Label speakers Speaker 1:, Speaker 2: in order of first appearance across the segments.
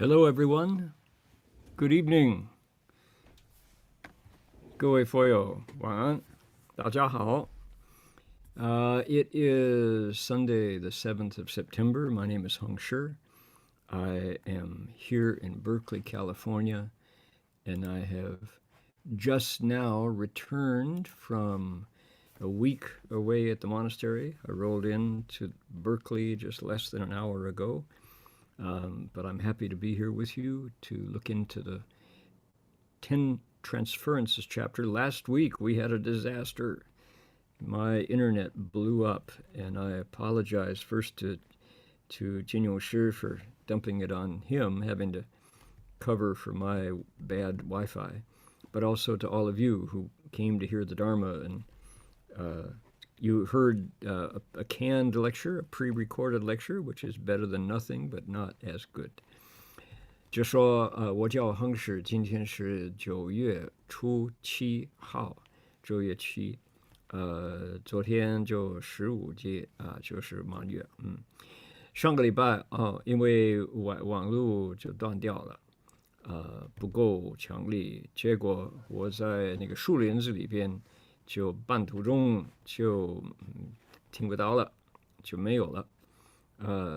Speaker 1: Hello, everyone. Good evening. 各位佛友，晚安，大家好。It is Sunday, the 7th of September. My name is Heng Sure. I am here in Berkeley, California, and I have just now returned from a week away at the monastery. I rolled into Berkeley just less than an hour ago. But I'm happy to be here with you to look into the Ten Transferences chapter. Last week we had a disaster. My internet blew up, and I apologize first to Heng Sure for dumping it on him, having to cover for my bad Wi-Fi, but also to all of you who came to hear the Dharma. And you heard a canned lecture, a pre-recorded lecture, which is better than nothing, but not as good. 就说我叫亨氏，今天是9月7号，昨天就15节就是满月。上个礼拜因为网络就断掉了，不够强力，结果我在那个树林子里边。就半途中就听不到了，就没有了，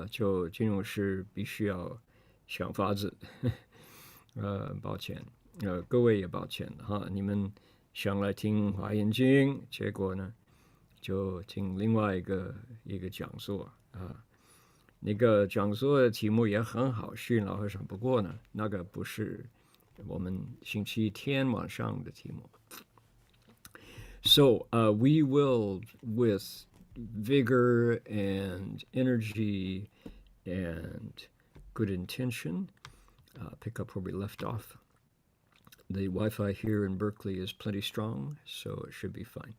Speaker 1: 就金融师必须要想法子，抱歉，各位也抱歉哈，你们想来听华严经，结果呢就听另外一个讲座那个讲座的题目也很好，训老和尚，不过呢那个不是我们星期天晚上的题目。So we will, with vigor and energy and good intention, pick up where we left off. The Wi-Fi here in Berkeley is plenty strong, so it should be fine.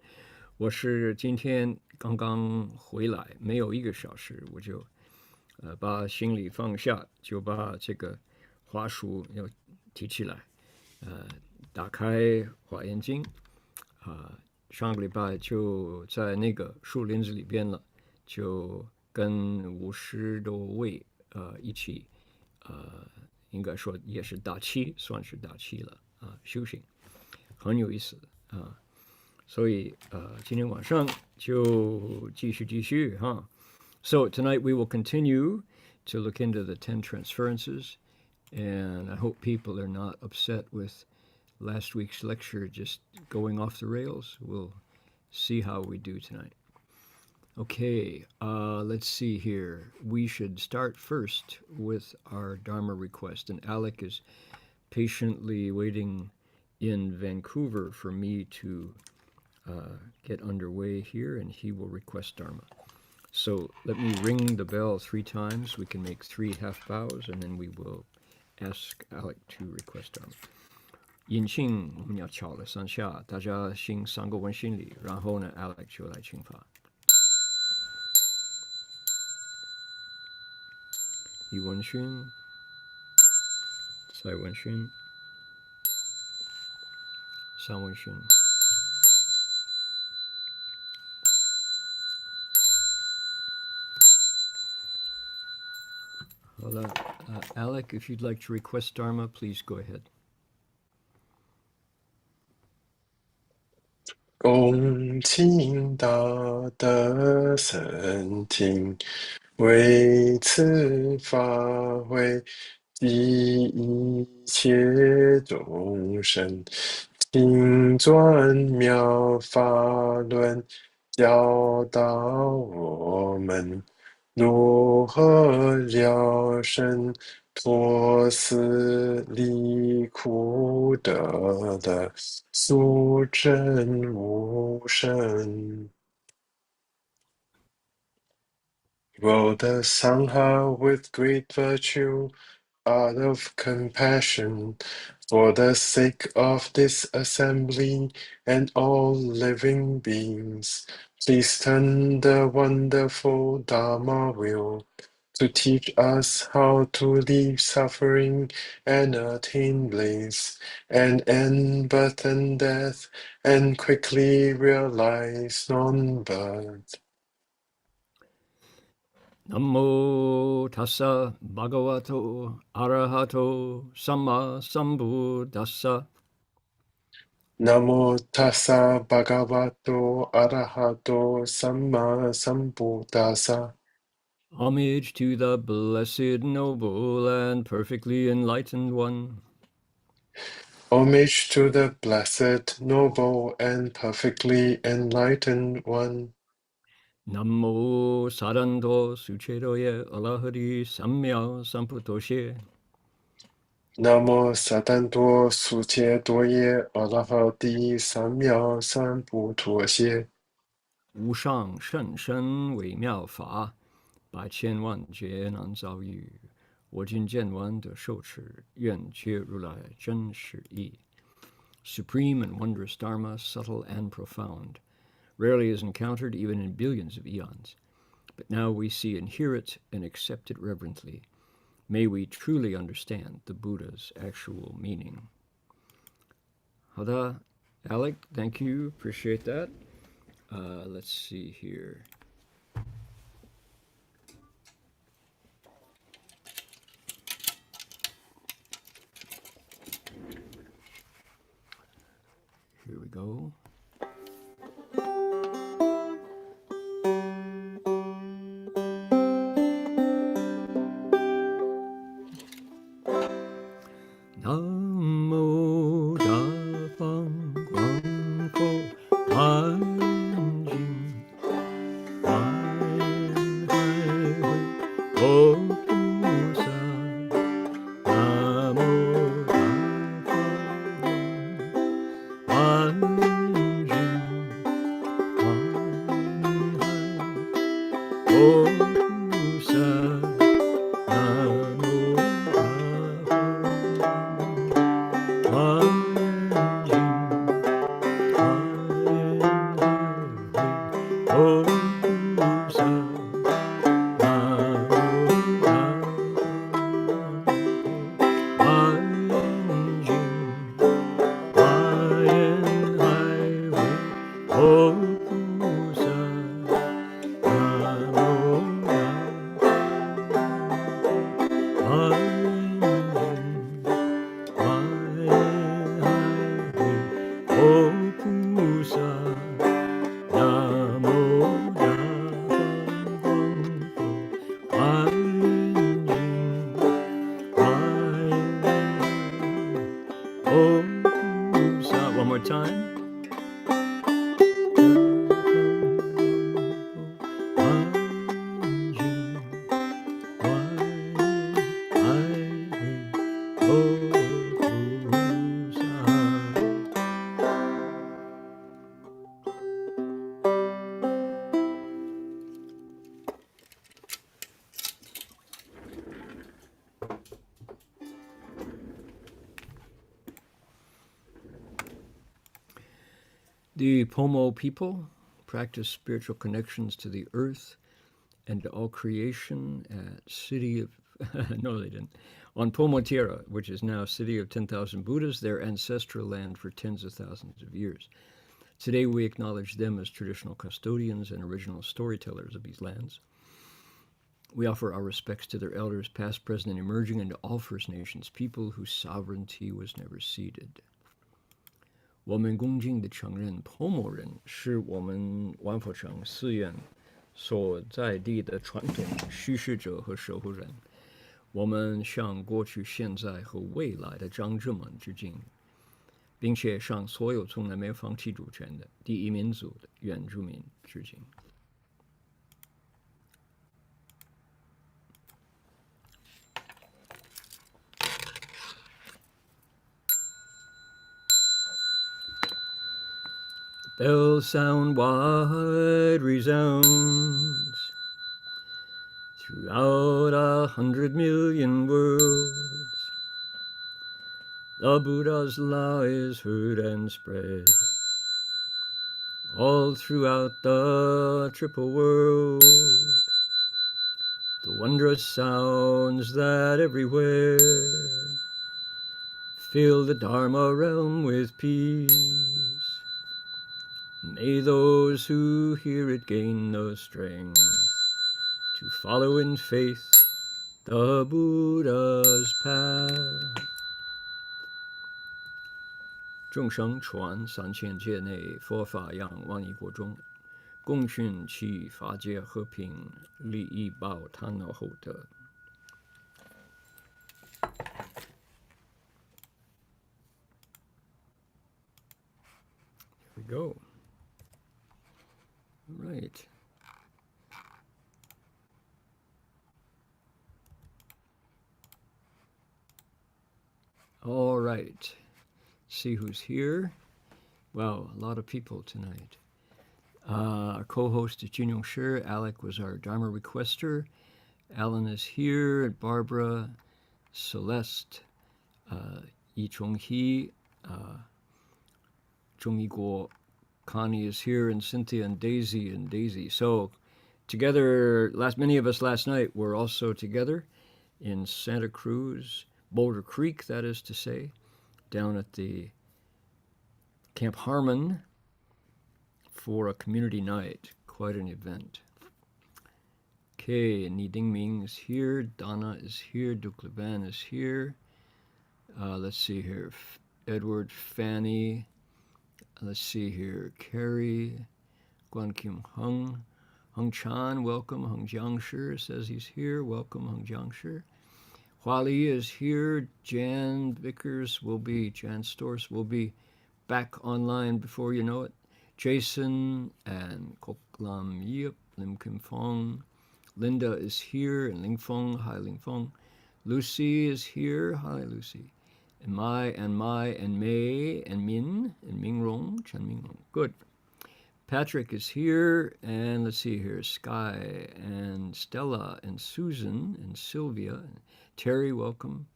Speaker 1: 我是今天刚刚回来，没有1个小时，我就把行李放下，就把这个华书要提起来，打开华严经上个礼拜就在那个树林子里边了，就跟50多位一起应该说也是大七，算是大七了修行很有意思所以今天晚上就继续哈。So tonight we will continue to look into the 10 Transferences, and I hope people are not upset with last week's lecture just going off the rails. We'll see how we do tonight. Okay, let's see here. We should start first with our Dharma request, and Alec is patiently waiting in Vancouver for me to get underway here, and he will request Dharma. So let me ring the bell 3 times. We can make 3 half bows, and then we will ask Alec to request Dharma. 引信我们要敲了3下，大家先3个问心里，然后呢 Alex 就来请法。1问讯，2问讯，3问讯。好了，Alec, if you'd like to request Dharma, please go ahead.
Speaker 2: 恭请大德圣听，为此法会及一切众生，请转妙法轮，教导我们如何了生脱死离苦得的速证无生。Wrote the Sangha with great virtue, out of compassion, for the sake of this assembly and all living beings. Please turn the wonderful Dharma wheel to teach us how to leave suffering and attain bliss, and end birth and death, and quickly realize non-birth.
Speaker 1: Namo tassa bhagavato arahato samma sambuddhassa.
Speaker 2: Namo tassa bhagavato arahato samma sambuddhassa.
Speaker 1: Homage to the blessed, noble, and perfectly enlightened one.
Speaker 2: Homage to the blessed, noble, and perfectly enlightened one.
Speaker 1: Namo saranto suchedoye alahari samya samputoshe.
Speaker 2: Namo satanto suche doye arahati samya sambuddhoshe.
Speaker 1: 无上甚深微妙法，百千万劫难遭遇。我今见闻得受持，愿解如来真实义。Supreme and wondrous Dharma, subtle and profound, rarely is encountered even in billions of eons. But now we see and hear it and accept it reverently. May we truly understand the Buddha's actual meaning. 好的 Alec, thank you. Appreciate that. Let's see here. Here we go. Namo Dabang Wangpo Wanjing Wan Hai Hui Opusa. Namo Dabang Wanjing Wan Hai Opusa. One more time. The Pomo people practice spiritual connections to the earth and to all creation at city of, no they didn't, on Pomo Tierra, which is now city of 10,000 Buddhas, their ancestral land for tens of thousands of years. Today we acknowledge them as traditional custodians and original storytellers of these lands. We offer our respects to their elders, past, present, and emerging, and to all First Nations people whose sovereignty was never ceded. 我们恭敬地承认 Pomo 人是我们万佛城寺院所在地的传统叙事者和守护人。我们向过去、现在和未来的长者们致敬，并且向所有从来没有放弃主权的第一民族的原住民致敬。Bell sound wide resounds throughout 100 million worlds. The Buddha's law is heard and spread all throughout the triple world. The wondrous sounds that everywhere fill the Dharma realm with peace. May those who hear it gain the strength to follow in faith the Buddha's path. 众生传3000界内，佛法扬万亿国中，共训其法界和平，利益报贪恼后德。Here we go. All right. All right. See who's here. Wow, a lot of people tonight. Our co-host is Heng Sure. Alec was our Dharma requester. Alan is here. Barbara, Celeste, Yi Chong-hee, Zhong Yiguo, Connie is here, and Cynthia and Daisy. So together, many of us last night were also together in Santa Cruz, Boulder Creek, that is to say, down at the Camp Harmon for a community night. Quite an event. Okay, Ni Dingming is here. Donna is here. Duke Levan is here. Let's see here. Edward, Fanny. Let's see here. Carrie, Guan Kim Hung. Hung Chan, welcome. Hung Jiangshi says he's here. Welcome, Hung Jiangshi. Huali is here. Jan Stors will be back online before you know it. Jason and Kok Lam Yip, Lim Kim Fong. Linda is here, and Ling Fong, hi Ling Fong. Lucy is here, hi Lucy. And Mai and May and Min and Ming Rong, Chen Ming Rong. Good. Patrick is here, and let's see here, Sky and Stella and Susan and Sylvia. And Terry, welcome.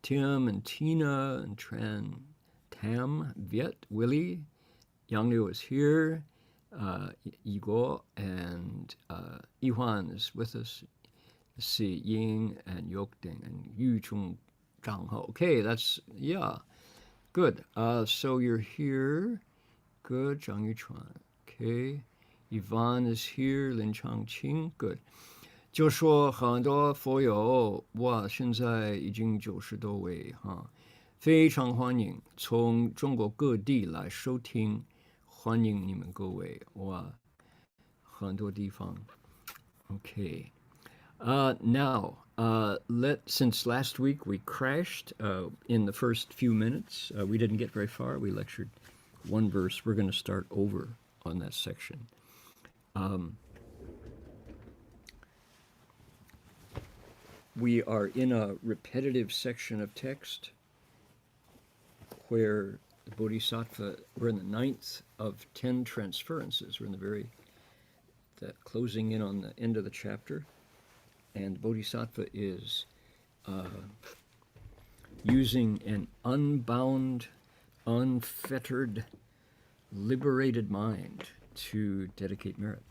Speaker 1: Tim and Tina and Tam, Viet, Willie. Yang Liu is here. Igor and Yihuan is with us. Let's see, Ying and Yokding and Yu Chung Zhang Ho. Okay, yeah, good. So you're here. Good, Zhang Yuchuan. Okay, Yvonne is here. Lin Changqing, good. 就说很多佛友哇，现在已经90多位哈，非常欢迎从中国各地来收听，欢迎你们各位哇，很多地方。Okay, now since last week we crashed in the first few minutes, we didn't get very far. We lectured one verse. We're going to start over on that section. We are in a repetitive section of text where the Bodhisattva, we're in the 9th of 10 Transferences. We're in the closing in on the end of the chapter. And Bodhisattva is using an unbound, unfettered, liberated mind to dedicate merit.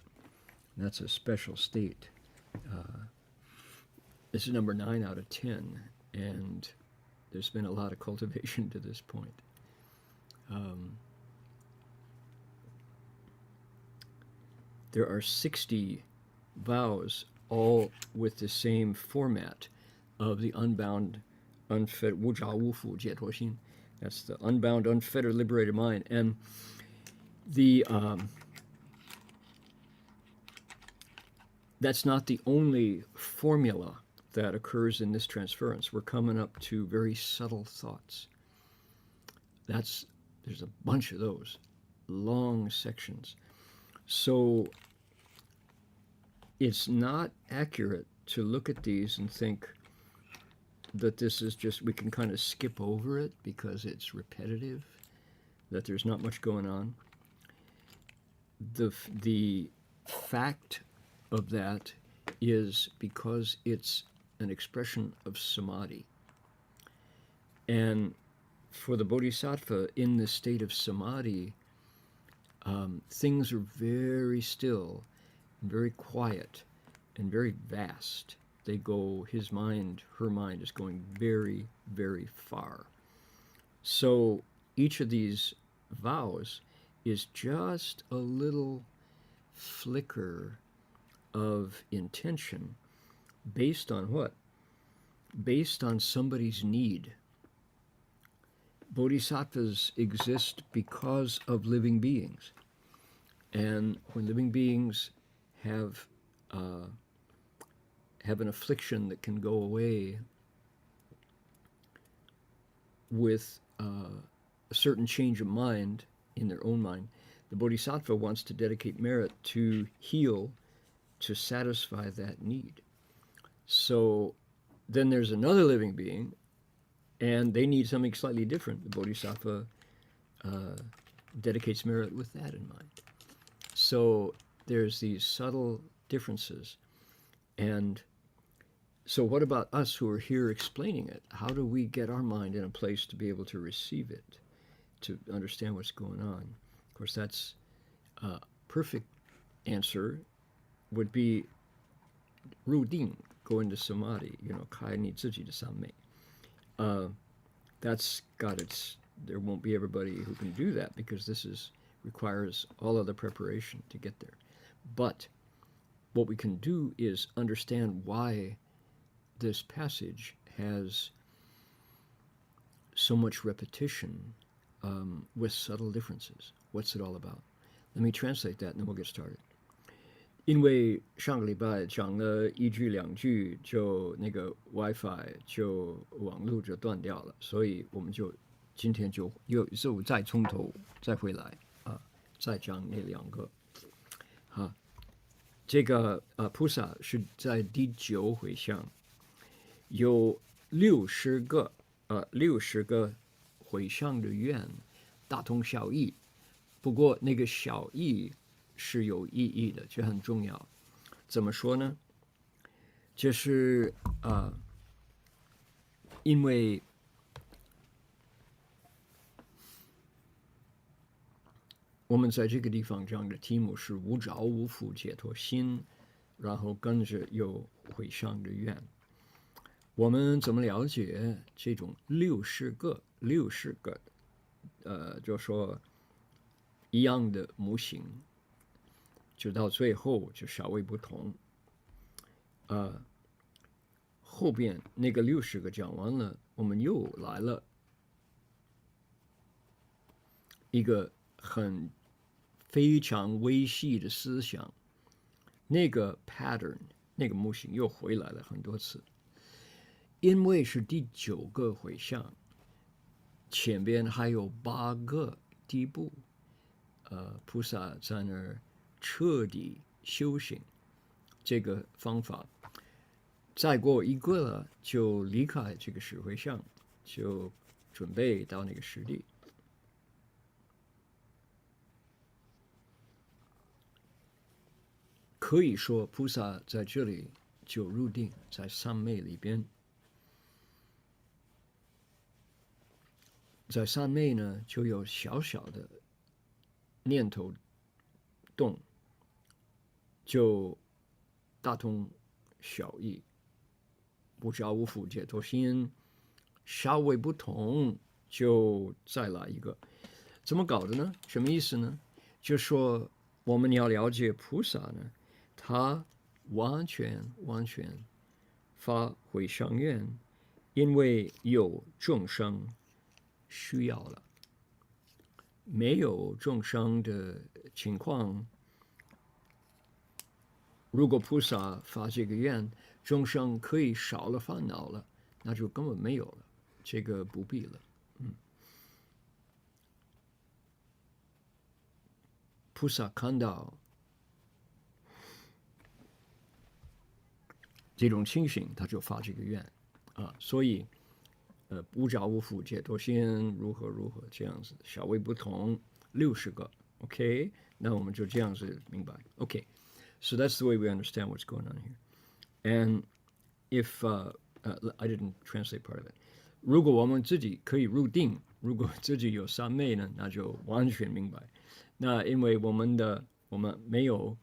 Speaker 1: And that's a special state. This is number 9 out of 10, and there's been a lot of cultivation to this point. There are 60 vows, all with the same format of the unbound, unfettered, that's the unbound, unfettered, liberated mind. And that's not the only formula that occurs in this transference. We're coming up to very subtle thoughts. There's a bunch of those, long sections. So it's not accurate to look at these and think that this is just, we can kind of skip over it because it's repetitive, that there's not much going on. The fact of that is because it's an expression of samadhi. And for the Bodhisattva in this state of samadhi, things are very still, very quiet, and very vast. His mind, her mind is going very, very far. So each of these vows is just a little flicker of intention based on what? Based on somebody's need. Bodhisattvas exist because of living beings. And when living beings have an affliction that can go away with a certain change of mind in their own mind, the Bodhisattva wants to dedicate merit to heal, to satisfy that need. So then there's another living being, and they need something slightly different. The Bodhisattva dedicates merit with that in mind. So there's these subtle differences. And so what about us who are here explaining it? How do we get our mind in a place to be able to receive it, to understand what's going on? Of course, that's a perfect answer would be 入定, go into samadhi, 开你自己的三昧. That's got its, there won't be everybody who can do that because requires all other preparation to get there. But what we can do is understand why this passage has so much repetition with subtle differences. What's it all about? Let me translate that and then we'll get started. 因为上个礼拜讲了一句两句，就那个 WiFi 就网路就断掉了，所以我们就今天就再从头再回来啊，再讲那两个。好，这个菩萨是在第9回向，有60个回向的愿，大同小异。不过那个小异是有意义的，这很重要。怎么说呢？就是因为我们在这个地方讲的题目是无着无缚解脱心，然后跟着有回向的愿。我们怎么了解这种60个，就说一样的模型？就到最后就稍微不同，后边那个60个讲完了，我们又来了一个非常微细的思想，那个 pattern 那个模型又回来了很多次，因为是第9个回向，前边还有8个地步，菩萨在那儿彻底修行这个方法，再过一个了就离开这个10回向，就准备到那个实地。可以说菩萨在这里就入定，在三昧里边。在三昧呢，就有小小的念头动，就大同小异，无着无缚解脱心，稍微不同就再来一个。怎么搞的呢？什么意思呢？就说我们要了解菩萨呢，他完全发回向愿，因为有众生需要了。没有众生的情况，如果菩萨发这个愿，众生可以少了烦恼了，那就根本没有了，这个不必了。菩萨看到这种情形，他就发这个愿所以无着无缚解脱心如何这样子，稍微不同60个 ，OK， 那我们就这样子明白 ，OK。So that's the way we understand what's going on here. And if I didn't translate part of it. 如果我们自己可以入定，如果自己有三昧呢，那就完全明白。那因为我们没有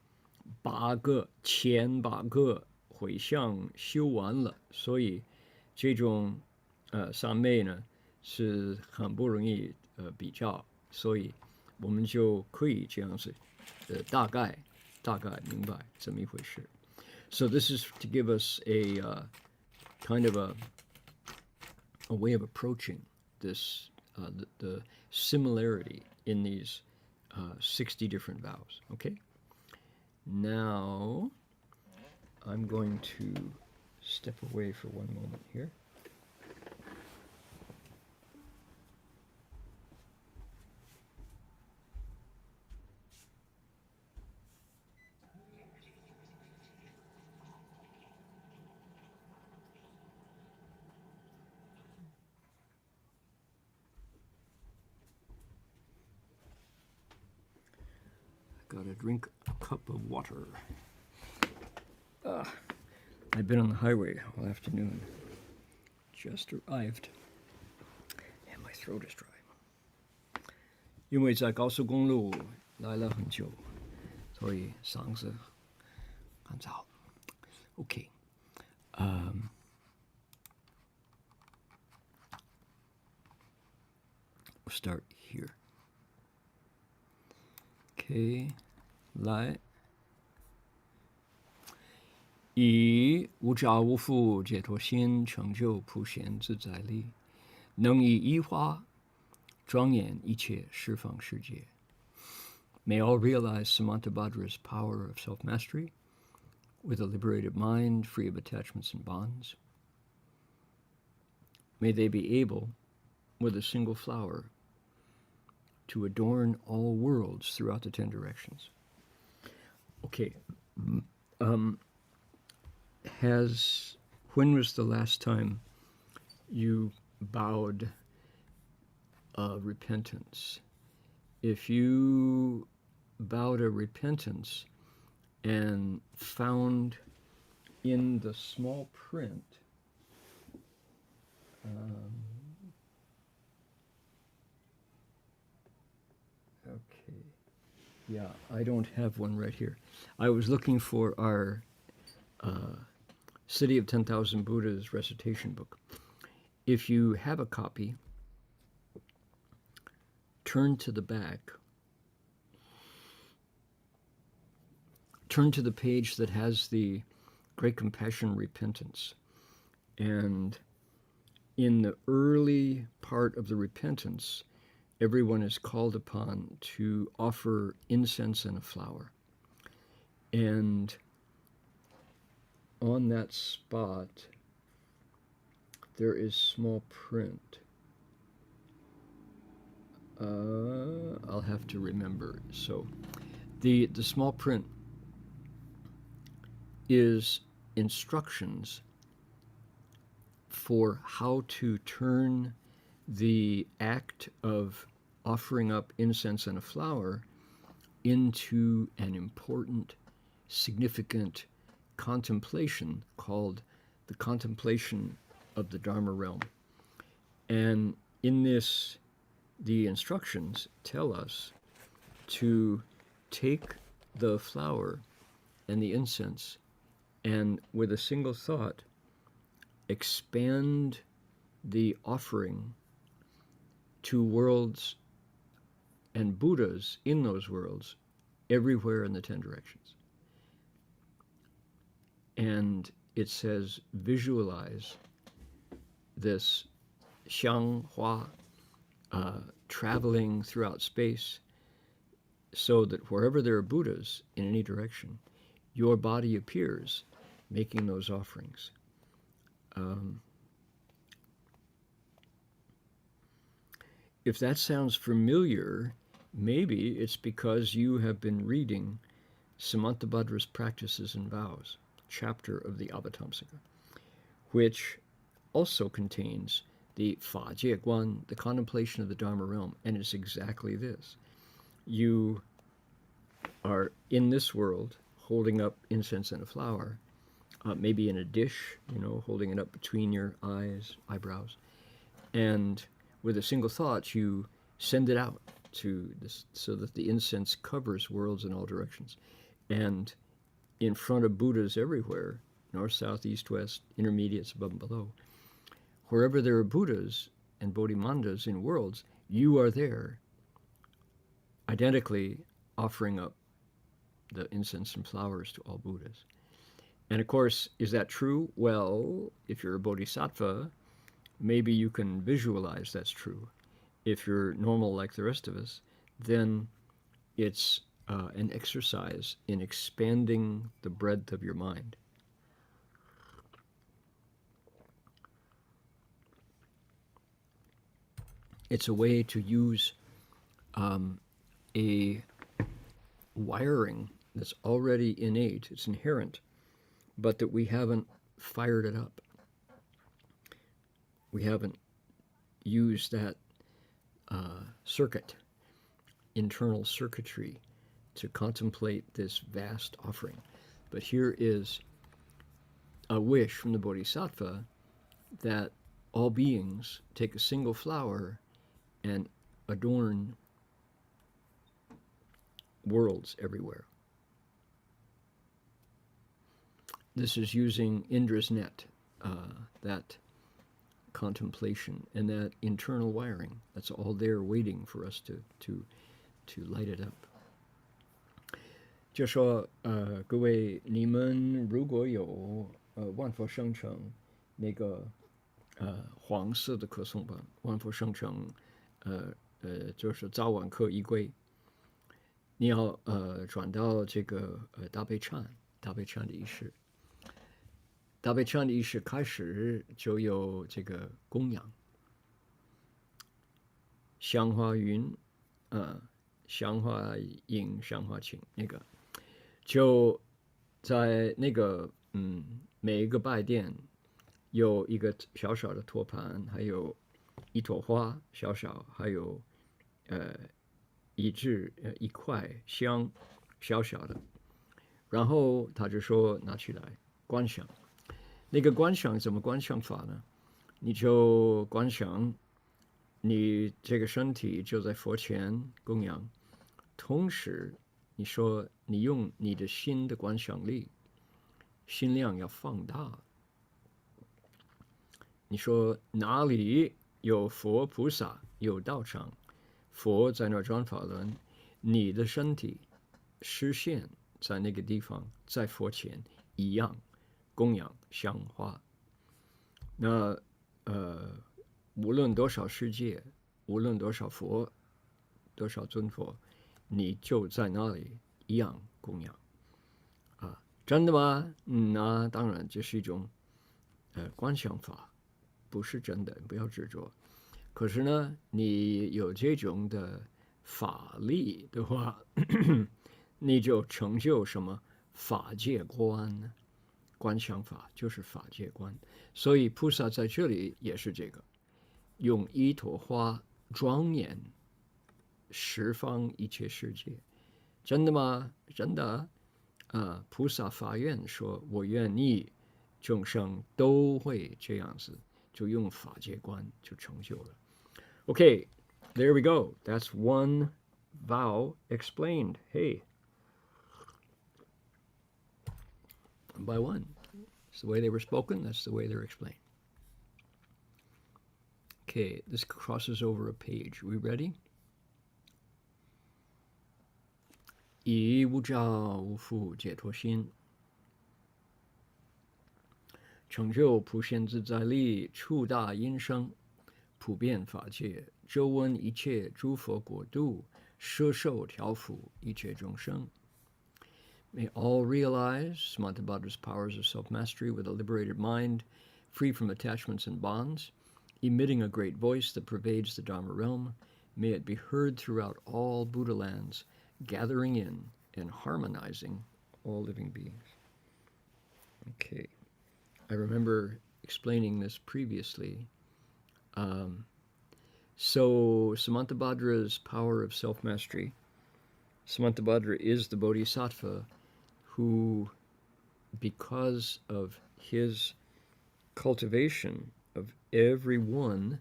Speaker 1: 前8个回向修完了，所以这种三昧呢是很不容易比较，所以我们就可以这样子大概明白怎么一回事。So this is to give us a kind of a way of approaching this, the similarity in these 60 different vows. Okay? Now, I'm going to step away for one moment here. Gotta drink a cup of water. I've been on the highway all afternoon. Just arrived. And my throat is dry. 因为在高速公路来了很久，所以嗓子很燥。Okay. We'll start here. Okay. 来。以无着无负解脱心成就普贤自在力，能以一花庄严一切十方世界。May all realize Samantabhadra's power of self-mastery with a liberated mind free of attachments and bonds. May they be able, with a single flower, to adorn all worlds throughout the 10 directions. Okay. When was the last time you bowed repentance? If you bowed a repentance and found in the small print, okay, yeah, I don't have one right here. I was looking for our City of 10,000 Buddhas recitation book. If you have a copy, turn to the back. Turn to the page that has the Great Compassion Repentance. And in the early part of the repentance, everyone is called upon to offer incense and a flower. And on that spot, there is small print. I'll have to remember. So the small print is instructions for how to turn the act of offering up incense and a flower into an important, significant contemplation called the contemplation of the Dharma realm. And in this, the instructions tell us to take the flower and the incense and with a single thought expand the offering to worlds and Buddhas in those worlds everywhere in the 10 directions. And it says, visualize this xiang hua traveling throughout space so that wherever there are Buddhas in any direction, your body appears making those offerings. If that sounds familiar, maybe it's because you have been reading Samantabhadra's Practices and Vows, chapter of the Avatamsaka, which also contains the Fa Jie Guan, the contemplation of the Dharma realm, and it's exactly this. You are in this world holding up incense and a flower, maybe in a dish, holding it up between your eyebrows, and with a single thought you send it out to this, so that the incense covers worlds in all directions. And in front of Buddhas everywhere, north, south, east, west, intermediates, above and below, wherever there are Buddhas and Bodhimandas in worlds, you are there, identically offering up the incense and flowers to all Buddhas. And of course, is that true? Well, if you're a bodhisattva, maybe you can visualize that's true. If you're normal like the rest of us, then it's an exercise in expanding the breadth of your mind. It's a way to use a wiring that's already innate, it's inherent, but that we haven't fired it up. We haven't used that circuit, internal circuitry, to contemplate this vast offering. But here is a wish from the Bodhisattva that all beings take a single flower and adorn worlds everywhere. This is using Indra's net, that contemplation and that internal wiring. That's all there waiting for us to light it up. 就说各位你们如果有万佛生成那个黄色的可颂本，万佛生成就是早晚课一归，你要转到这个大悲忏的仪式。大悲忏的仪式开始就有这个供养，香花云，香花影，香花情，那个就在那个每一个拜殿有一个小小的托盘，还有一朵花小小，还有一块香小小的，然后他就说拿起来观想。那个观想怎么观想法呢？你就观想你这个身体就在佛前供养，同时你说你用你的心的观想力，心量要放大。你说哪里有佛菩萨有道场，佛在那转法轮，你的身体实现在那个地方，在佛前一样供养香花。那无论多少世界，无论多少佛，多少尊佛，你就在那里一样供养。真的吗？那当然这是一种观想法，不是真的，不要执着。可是呢，你有这种的法力的话，你就成就什么法界观呢？观想法就是法界观，所以菩萨在这里也是这个，用一朵花庄严十方一切世界。真的吗？真的。菩萨发愿说，我愿意众生都会这样子，就用法界观就成就了。Okay, there we go. That's one vow explained. Hey. One by one. It's the way they were spoken, that's the way they're explained. Okay, this crosses over a page. Are we ready? 以无着无负解脱心，成就普贤自在力，触大音声，普遍法界，周闻一切诸佛国度，摄受调伏一切众生。May all realize Samantabhadra's powers of self-mastery with a liberated mind, free from attachments and bonds, emitting a great voice that pervades the Dharma realm. May it be heard throughout all Buddha lands, gathering in and harmonizing all living beings. Okay, I remember explaining this previously. So Samantabhadra's power of self-mastery, Samantabhadra is the bodhisattva who, because of his cultivation of every one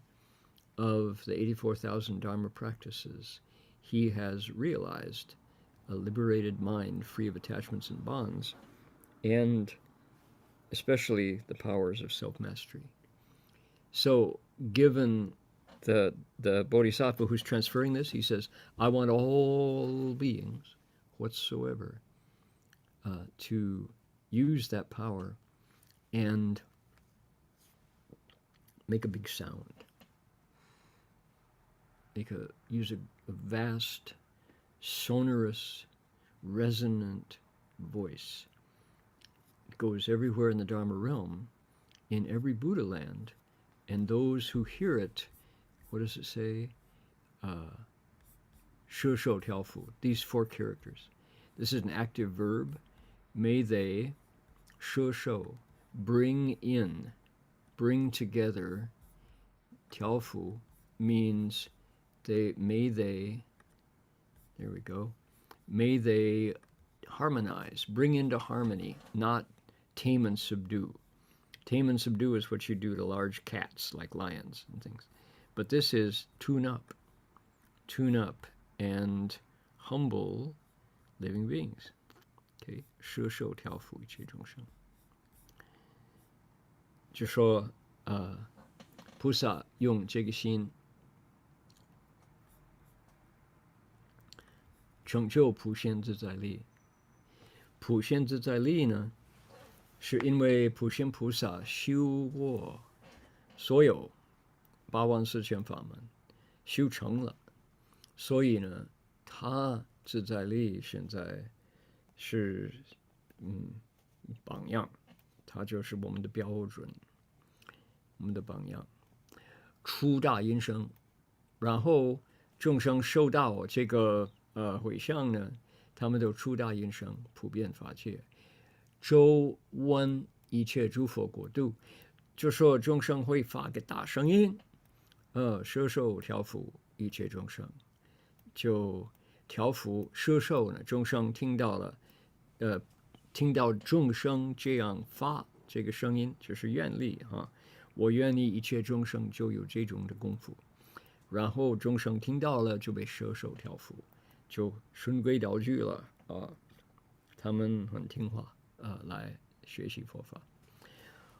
Speaker 1: of the 84,000 Dharma practices, he has realized a liberated mind free of attachments and bonds, and especially the powers of self-mastery. So given the bodhisattva who's transferring this, he says, I want all beings whatsoever to use that power and make a big sound. Use a vast, sonorous, resonant voice. It goes everywhere in the Dharma realm, in every Buddha land, and those who hear it, what does it say? 摄受调伏, these 4 characters. This is an active verb. May they 摄受, bring in, bring together. 调伏 means may they, there we go, may they harmonize, bring into harmony, not tame and subdue. Tame and subdue is what you do to large cats like lions and things. But this is tune up and humble living beings. Okay, 摄受调伏一切众生。就说菩萨用这个心成就普贤自在力。普贤自在力呢，是因为普贤菩萨修过所有8万4千法门，修成了，所以呢，他自在力现在是榜样，他就是我们的标准，我们的榜样。出大音声，然后众生受到这个回向呢，他们都出大音声，普遍法界，周温一切诸佛国度，就说众生会发个大声音，摄受调伏一切众生，就调伏摄受呢，众生听到了，听到众生这样发这个声音，就是愿力哈。我愿意一切众生就有这种的功夫，然后众生听到了就被摄受调伏，就循规蹈矩了他们很听话来学习佛法。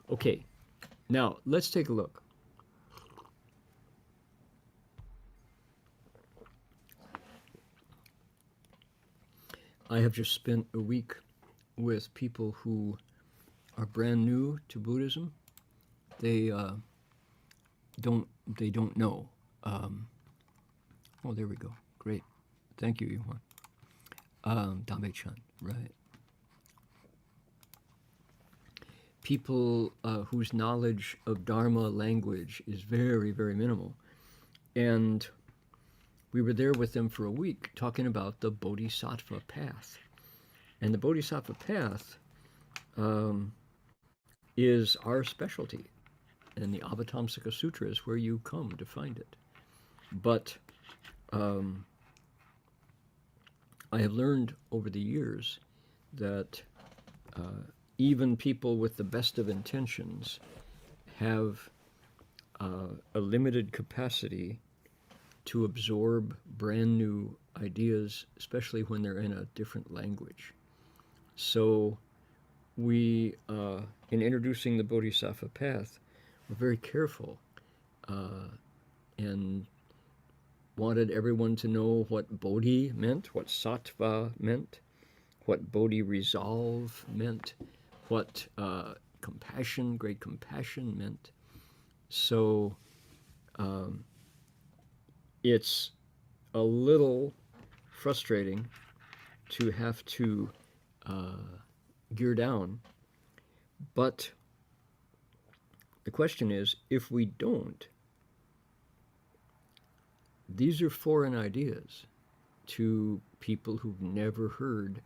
Speaker 1: Okay, now let's take a look. I have just spent a week with people who are brand new to Buddhism. They don't know. Oh, there we go. Great. Thank you, Yuan. Dame-chan, right. People whose knowledge of Dharma language is very, very minimal. And we were there with them for a week talking about the Bodhisattva path. And the Bodhisattva path is our specialty. And the Avatamsaka Sutra is where you come to find it. But I have learned over the years that even people with the best of intentions have a limited capacity to absorb brand new ideas, especially when they're in a different language. So we, in introducing the Bodhisattva path, were very careful and wanted everyone to know what Bodhi meant, what Sattva meant, what Bodhi resolve meant, what compassion, great compassion meant. So it's a little frustrating to have to gear down, but the question is, if we don't, these are foreign ideas to people who've never heard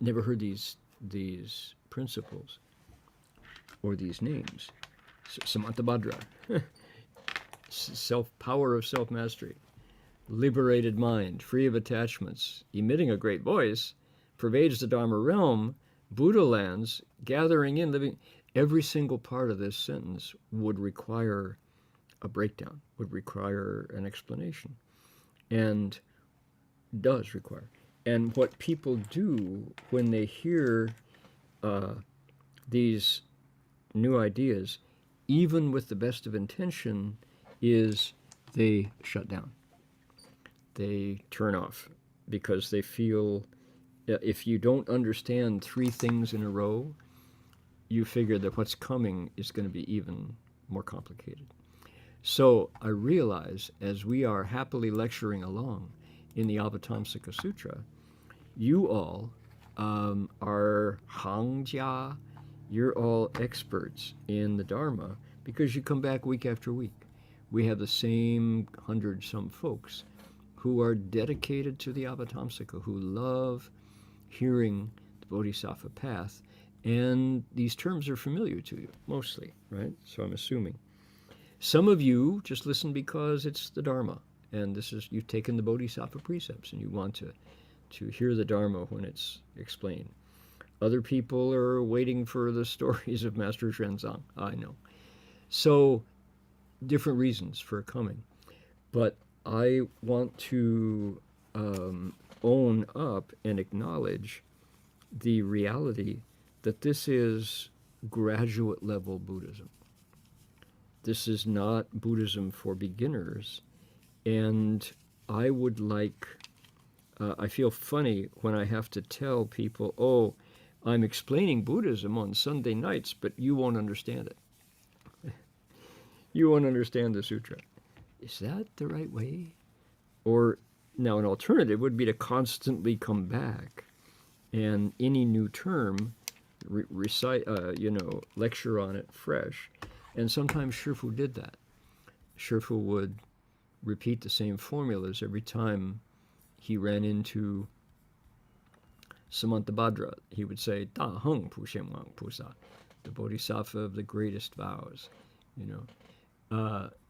Speaker 1: these principles or these names. Samantabhadra, power of self-mastery, liberated mind, free of attachments, emitting a great voice, pervades the Dharma realm, Buddha lands, gathering in, living. Every single part of this sentence would require a breakdown, would require an explanation, and does require. And what people do when they hear these new ideas, even with the best of intention, is they shut down. They turn off because they feel if you don't understand 3 things in a row, you figure that what's coming is going to be even more complicated. So I realize as we are happily lecturing along in the Avatamsaka Sutra, you all are Hangjia, you're all experts in the Dharma because you come back week after week. We have the same 100-some folks who are dedicated to the Avatamsaka, who love hearing the Bodhisattva path, and these terms are familiar to you, mostly, right? So I'm assuming. Some of you just listen because it's the Dharma, and this is, you've taken the Bodhisattva precepts, and you want to hear the Dharma when it's explained. Other people are waiting for the stories of Master Xuanzang, I know. So, different reasons for coming. But I want to own up and acknowledge the reality that this is graduate level Buddhism. This is not Buddhism for beginners. And I would like, I feel funny when I have to tell people, oh, I'm explaining Buddhism on Sunday nights, but you won't understand it. You won't understand the sutra. Is that the right way? Or now an alternative would be to constantly come back and any new term, recite, lecture on it fresh. And sometimes Shifu did that. Shifu would repeat the same formulas every time he ran into Samantabhadra. He would say, Da Heng Pushem Wang Pusa, the Bodhisattva of the greatest vows.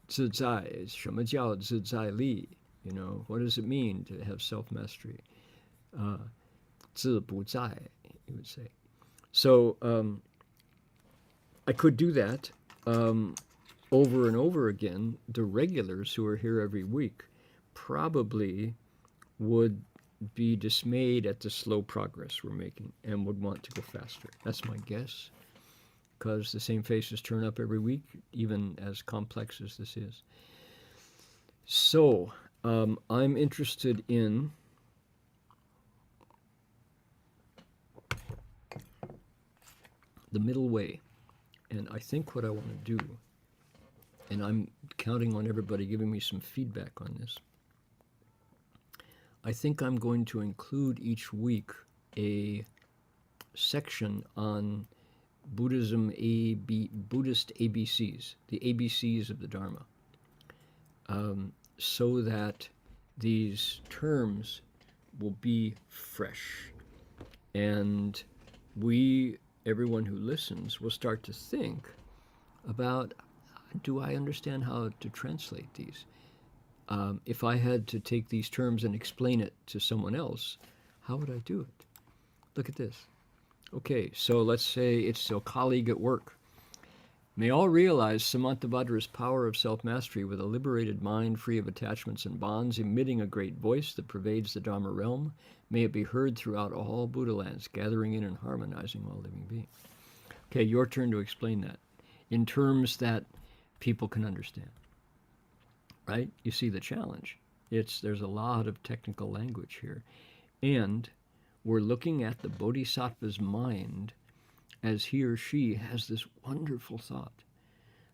Speaker 1: Zizai, 什么叫自在力? What does it mean to have self-mastery? 自不在, he would say. So I could do that over and over again. The regulars who are here every week probably would be dismayed at the slow progress we're making and would want to go faster. That's my guess, because the same faces turn up every week, even as complex as this is. So I'm interested in the middle way. And I think what I want to do, and I'm counting on everybody giving me some feedback on this, I think I'm going to include each week a section on Buddhism, Buddhist ABCs, the ABCs of the Dharma, so that these terms will be fresh. And everyone who listens will start to think about, do I understand how to translate these? If I had to take these terms and explain it to someone else, how would I do it? Look at this. Okay, so let's say it's a colleague at work. May all realize Samantabhadra's power of self-mastery with a liberated mind free of attachments and bonds, emitting a great voice that pervades the Dharma realm. May it be heard throughout all Buddha lands, gathering in and harmonizing all living beings. Okay, your turn to explain that in terms that people can understand. Right? You see the challenge. There's a lot of technical language here. And we're looking at the Bodhisattva's mind as he or she has this wonderful thought.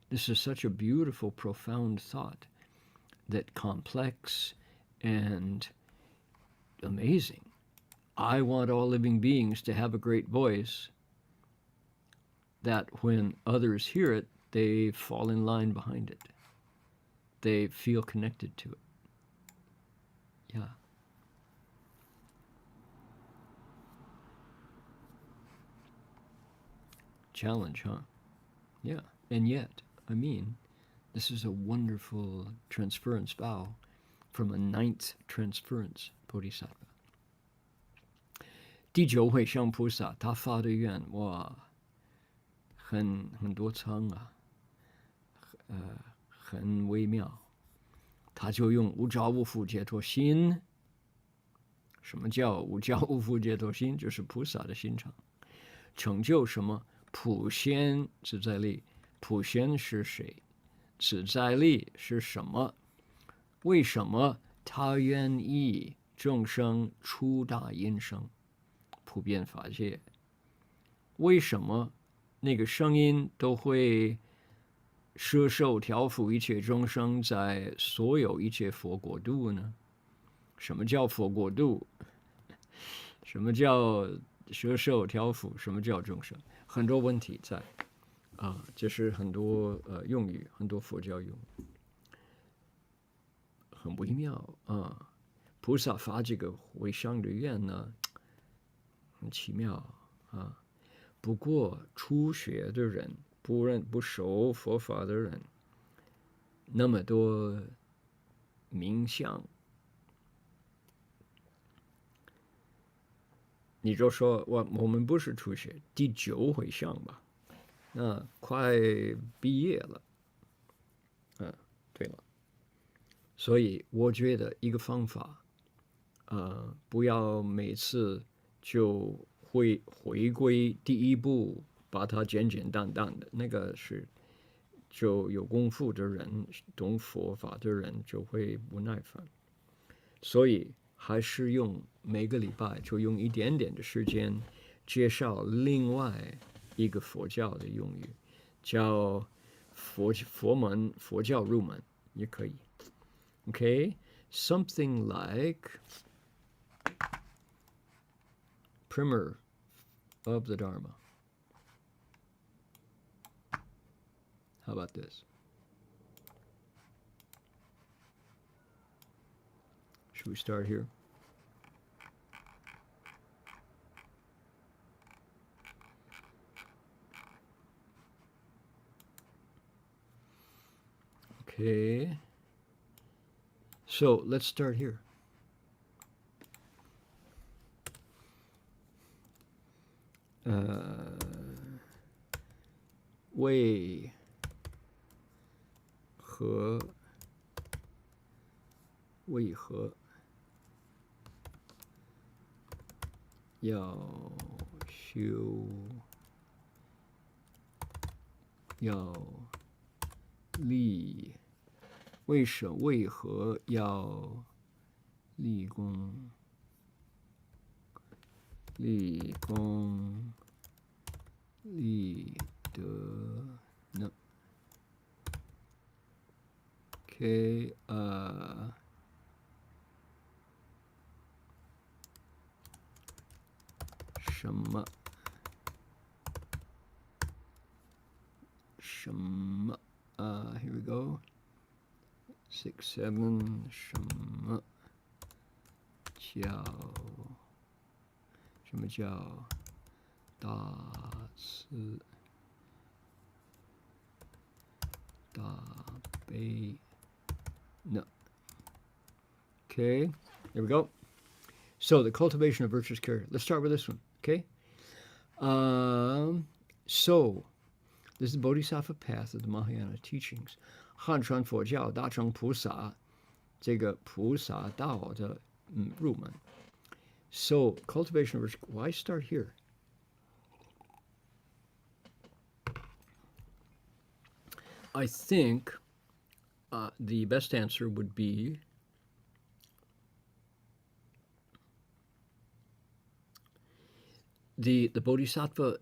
Speaker 1: This is such a beautiful, profound thought that complex and amazing. I want all living beings to have a great voice that when others hear it, they fall in line behind it. They feel connected to it. Yeah. Challenge, huh? Yeah. And yet, this is a wonderful transference vow from a 9th transference Bodhisattva. 第九位相菩萨他发的愿，哇，很多苍啊，很微妙。他就用无着无缚解脱心。什么叫无着无缚解脱心？就是菩萨的心肠。成就什么？普贤自在力。普贤是谁？自在力是什么？为什么他愿意众生出大音声？普遍法界。为什么那个声音都会摄受调伏一切众生在所有一切佛国度呢？什么叫佛国度？什么叫摄受调伏？什么叫众生？很多问题在这是很多用语，很多佛教用语，很微妙啊。菩萨发这个回向的愿呢，很奇妙啊。不过初学的人，不熟佛法的人，那么多冥想，你就说我们不是初学，第9回向吧，那快毕业了，对了，所以我觉得一个方法，不要每次就回归第一步，把它简简单单的，那个是就有功夫的人，懂佛法的人就会不耐烦，所以还是用每个礼拜就用一点点的时间介绍另外一个佛教的用语，叫佛教入门也可以。Okay, something like primer of the Dharma. How about this? Should we start here? Okay. So let's start here. Wei何要修要立？为何要立功？立德呢？Okay, 什么？Here we go. 6, 7. 什么叫大慈大悲呢？ Okay, there we go. So the cultivation of virtuous character. Let's start with this one. Okay. So this is the Bodhisattva path of the Mahayana teachings. 汉传佛教大乘菩萨这个菩萨道的入门。So cultivation of virtue. Why start here? I think the best answer would be the Bodhisattva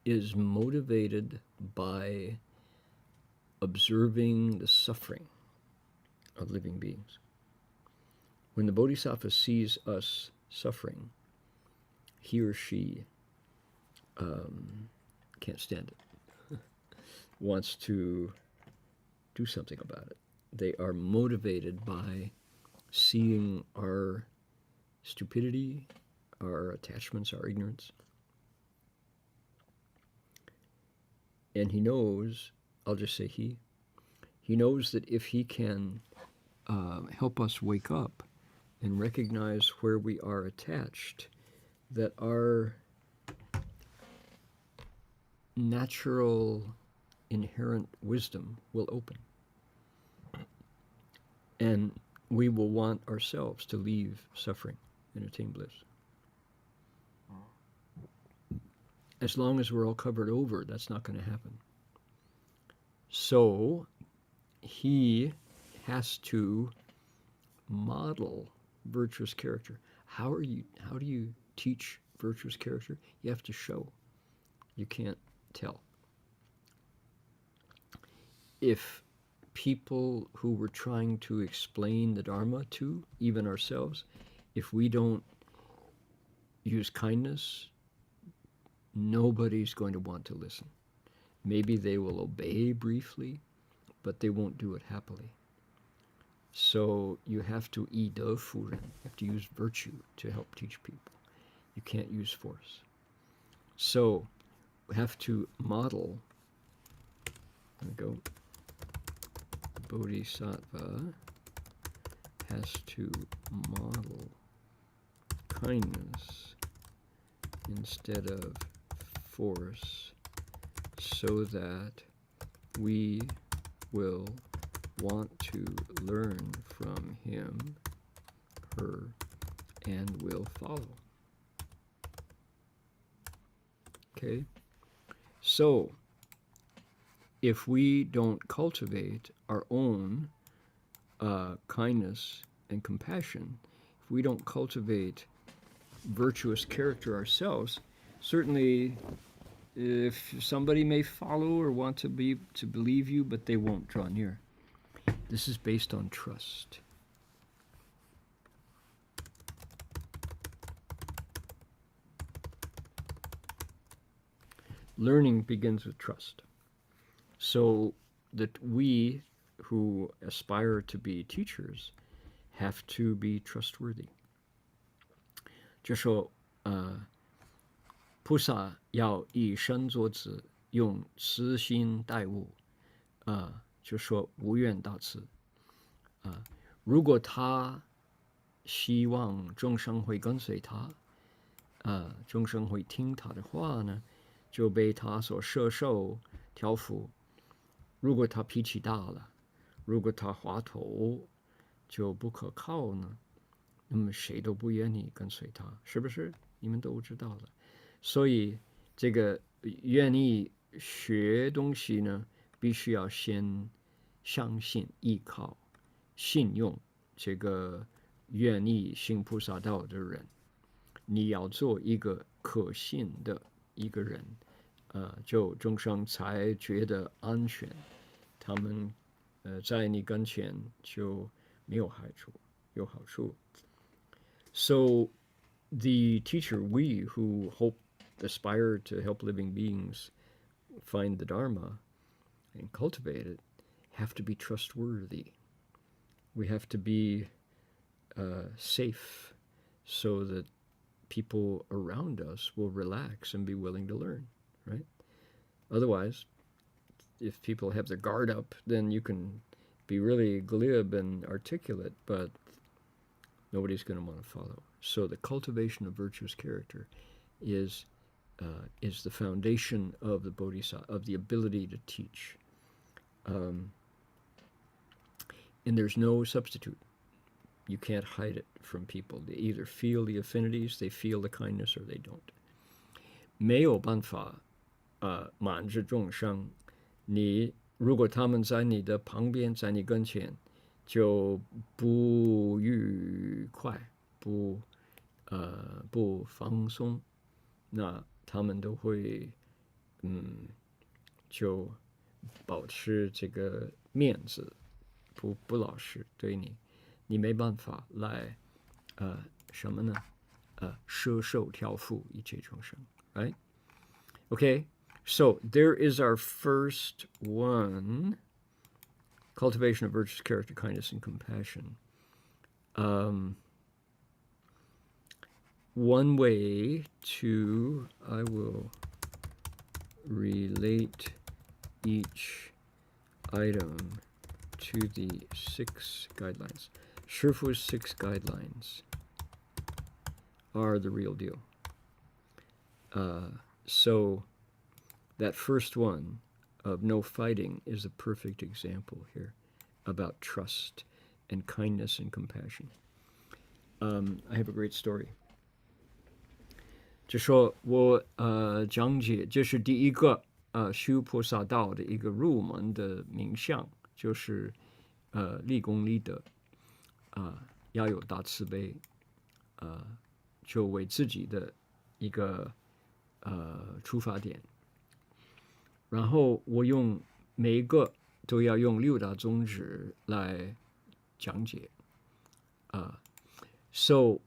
Speaker 1: is motivated by observing the suffering of living beings. When the Bodhisattva sees us suffering, he or she can't stand it, wants to do something about it. They are motivated by seeing our stupidity, our attachments, our ignorance. And he knows, I'll just say he knows that if he can help us wake up and recognize where we are attached, that our natural inherent wisdom will open. And we will want ourselves to leave suffering and attain bliss. As long as we're all covered over, that's not going to happen. So he has to model virtuous character. How do you teach virtuous character, you have to show. You can't tell. If people who we're trying to explain the Dharma to, even ourselves, if we don't use kindness, nobody's going to want to listen. Maybe they will obey briefly, but they won't do it happily. So you have to 以德服人. You have to use virtue to help teach people. You can't use force. So we have to model. There we go. Bodhisattva has to model kindness instead of force so that we will want to learn from him, her, and will follow. Okay? So, if we don't cultivate our own kindness and compassion, if we don't cultivate virtuous character ourselves, certainly if somebody may follow or want to believe you, but they won't draw near. This is based on trust. Learning begins with trust. So that we who aspire to be teachers have to be trustworthy. 就说菩萨要以身作则，用慈心待物，就说无怨大慈。如果他希望众生会跟随他，众生会听他的话呢，就被他所摄受调伏。如果他脾气大了，如果他滑头，就不可靠呢，那么谁都不愿意跟随他，是不是？你们都知道了。所以这个愿意学东西呢，必须要先相信、依靠、信用这个愿意行菩萨道的人。你要做一个可信的一个人，就众生才觉得安全，他们在你跟前就没有害处，有好处。So the teacher, we who aspire to help living beings find the Dharma and cultivate it, have to be trustworthy. We have to be safe so that people around us will relax and be willing to learn, right? Otherwise, if people have their guard up, then you can be really glib and articulate, but nobody's going to want to follow. So the cultivation of virtuous character is the foundation of the bodhisattva, of the ability to teach. And there's no substitute. You can't hide it from people. They either feel the affinities, they feel the kindness, or they don't. 没有办法满足众生，你如果他们在你的旁边，在你跟前，就不愉快，不放松，那他们都会就保持这个面子，不老实对你，你没办法来什么呢？摄受调伏一切众生 ，right? Okay, so there is our first one. Cultivation of virtuous character, kindness, and compassion. One way to, I will relate each item to the 6 guidelines. Shifu's 6 guidelines are the real deal. So that first one of no fighting is a perfect example here about trust and kindness and compassion. I have a great story. 就说我讲解，这是第一个修菩萨道的一个入门的冥想，就是立功立德，要有大慈悲，就为自己的一个出发点。然后我用每一个都要用六大宗旨来讲解。So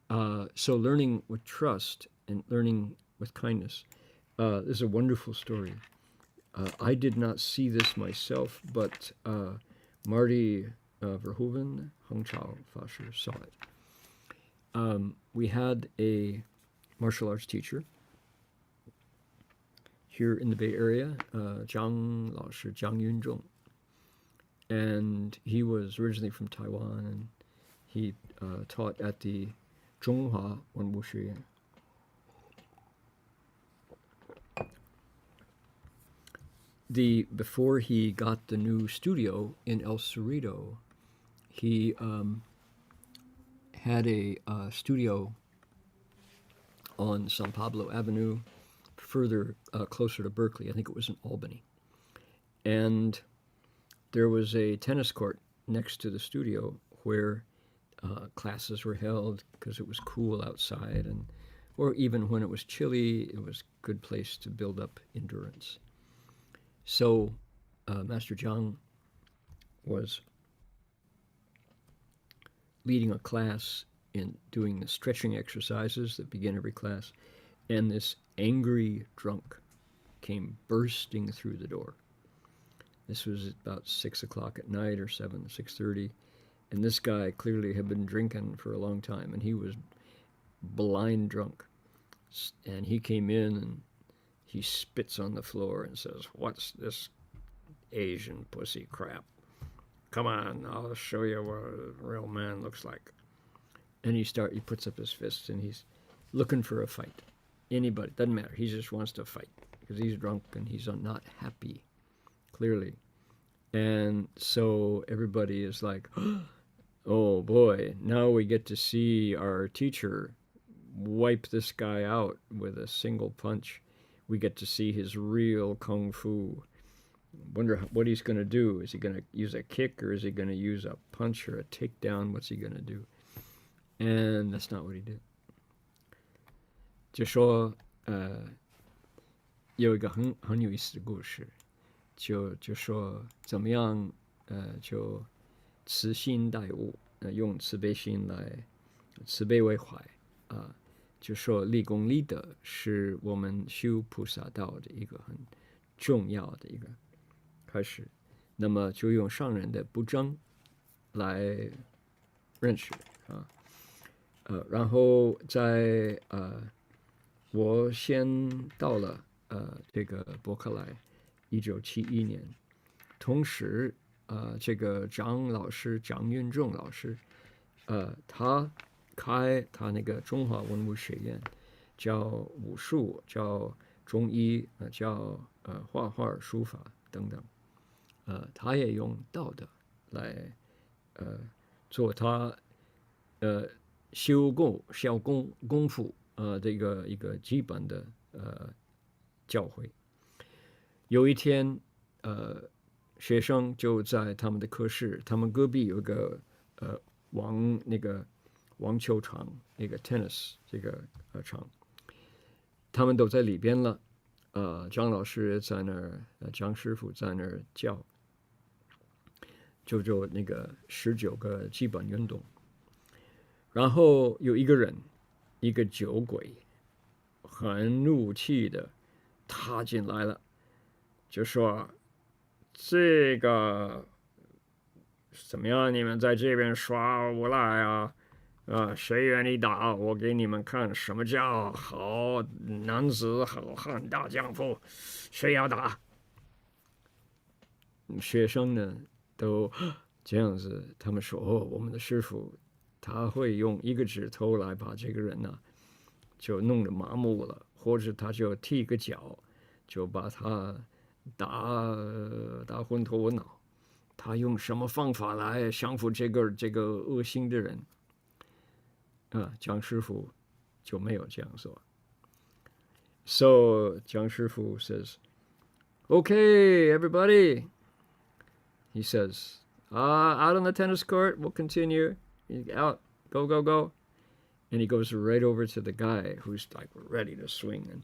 Speaker 1: learning with trust and learning with kindness. This is a wonderful story. I did not see this myself, but Marty Verhoeven, Heng Sure法師 saw it. We had a martial arts teacher here in the Bay Area, Jiang Yunzhong, and he was originally from Taiwan, and he taught at the Zhonghua Wenwu Xueyuan. Before he got the new studio in El Cerrito, he had a studio on San Pablo Avenue, further closer to Berkeley. I think it was in Albany. And there was a tennis court next to the studio where classes were held because it was cool outside, or even when it was chilly, it was a good place to build up endurance. So Master Jiang was leading a class in doing the stretching exercises that begin every class, and this angry drunk came bursting through the door. This was about 6 o'clock at night, or 6:30, and this guy clearly had been drinking for a long time, and he was blind drunk. And he came in and he spits on the floor and says, "What's this Asian pussy crap? Come on, I'll show you what a real man looks like." And he puts up his fists and he's looking for a fight. Anybody, doesn't matter. He just wants to fight because he's drunk and he's not happy, clearly. And so everybody is like, "Oh boy, now we get to see our teacher wipe this guy out with a single punch. We get to see his real kung fu. Wonder what he's going to do. Is he going to use a kick, or is he going to use a punch or a takedown? What's he going to do?" And that's not what he did. 就说有一个很有意思的故事，就说怎么样就慈心待物，用慈悲心来慈悲为怀就说立功立德是我们修菩萨道的一个很重要的一个开始。那么就用上人的不争来认识然后在我先到了这个伯克莱1971年，同时这个张运仲老师他开他那个中华文物学院，教武术，教中医，教画画、书法等等。他也用道德来做他修功夫的一个基本的教诲。有一天学生就在他们的课室，他们隔壁有个网球场，那个 tennis 这个场，他们都在里边了。张老师在那儿，张师傅在那儿教，就做那个19个基本运动。然后有一个人，一个酒鬼，很怒气的踏进来了，就说：“这个怎么样？你们在这边耍无赖啊？谁愿意打？我给你们看什么叫好男子、好汉、大丈夫。谁要打？”学生呢都这样子，他们说：“我们的师傅他会用一个指头来把这个人呢就弄得麻木了，或者他就踢个脚，就把他打昏头昏脑。他用什么方法来降服这个恶心的人？”江师傅就没有这样做。So 江师傅 says, "Okay, everybody," he says, "out on the tennis court, we'll continue. Out, go, go, go." And he goes right over to the guy who's like ready to swing. And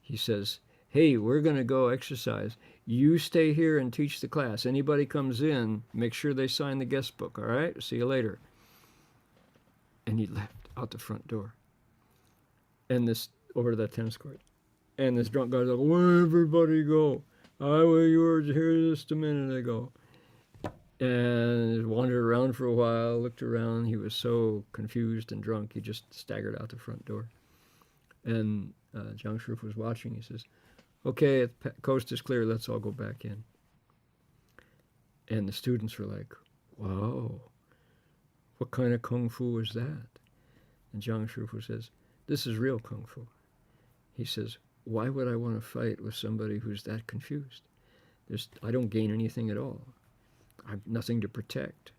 Speaker 1: he says, hey, we're going to go exercise. You stay here and teach the class. Anybody comes in, make sure they sign the guest book, all right? See you later. And he left out the front door. And this, over to that tennis court. And this drunk guy's like, where'd everybody go? You were here just a minute ago. And wandered around for a while, looked around. He was so confused and drunk, he just staggered out the front door. And Jiang Shifu was watching. He says, okay, the coast is clear. Let's all go back in. And the students were like, wow, what kind of kung fu is that? And Jiang Shifu says, this is real kung fu. He says, why would I want to fight with somebody who's that confused? I don't gain anything at all. I have nothing to protect.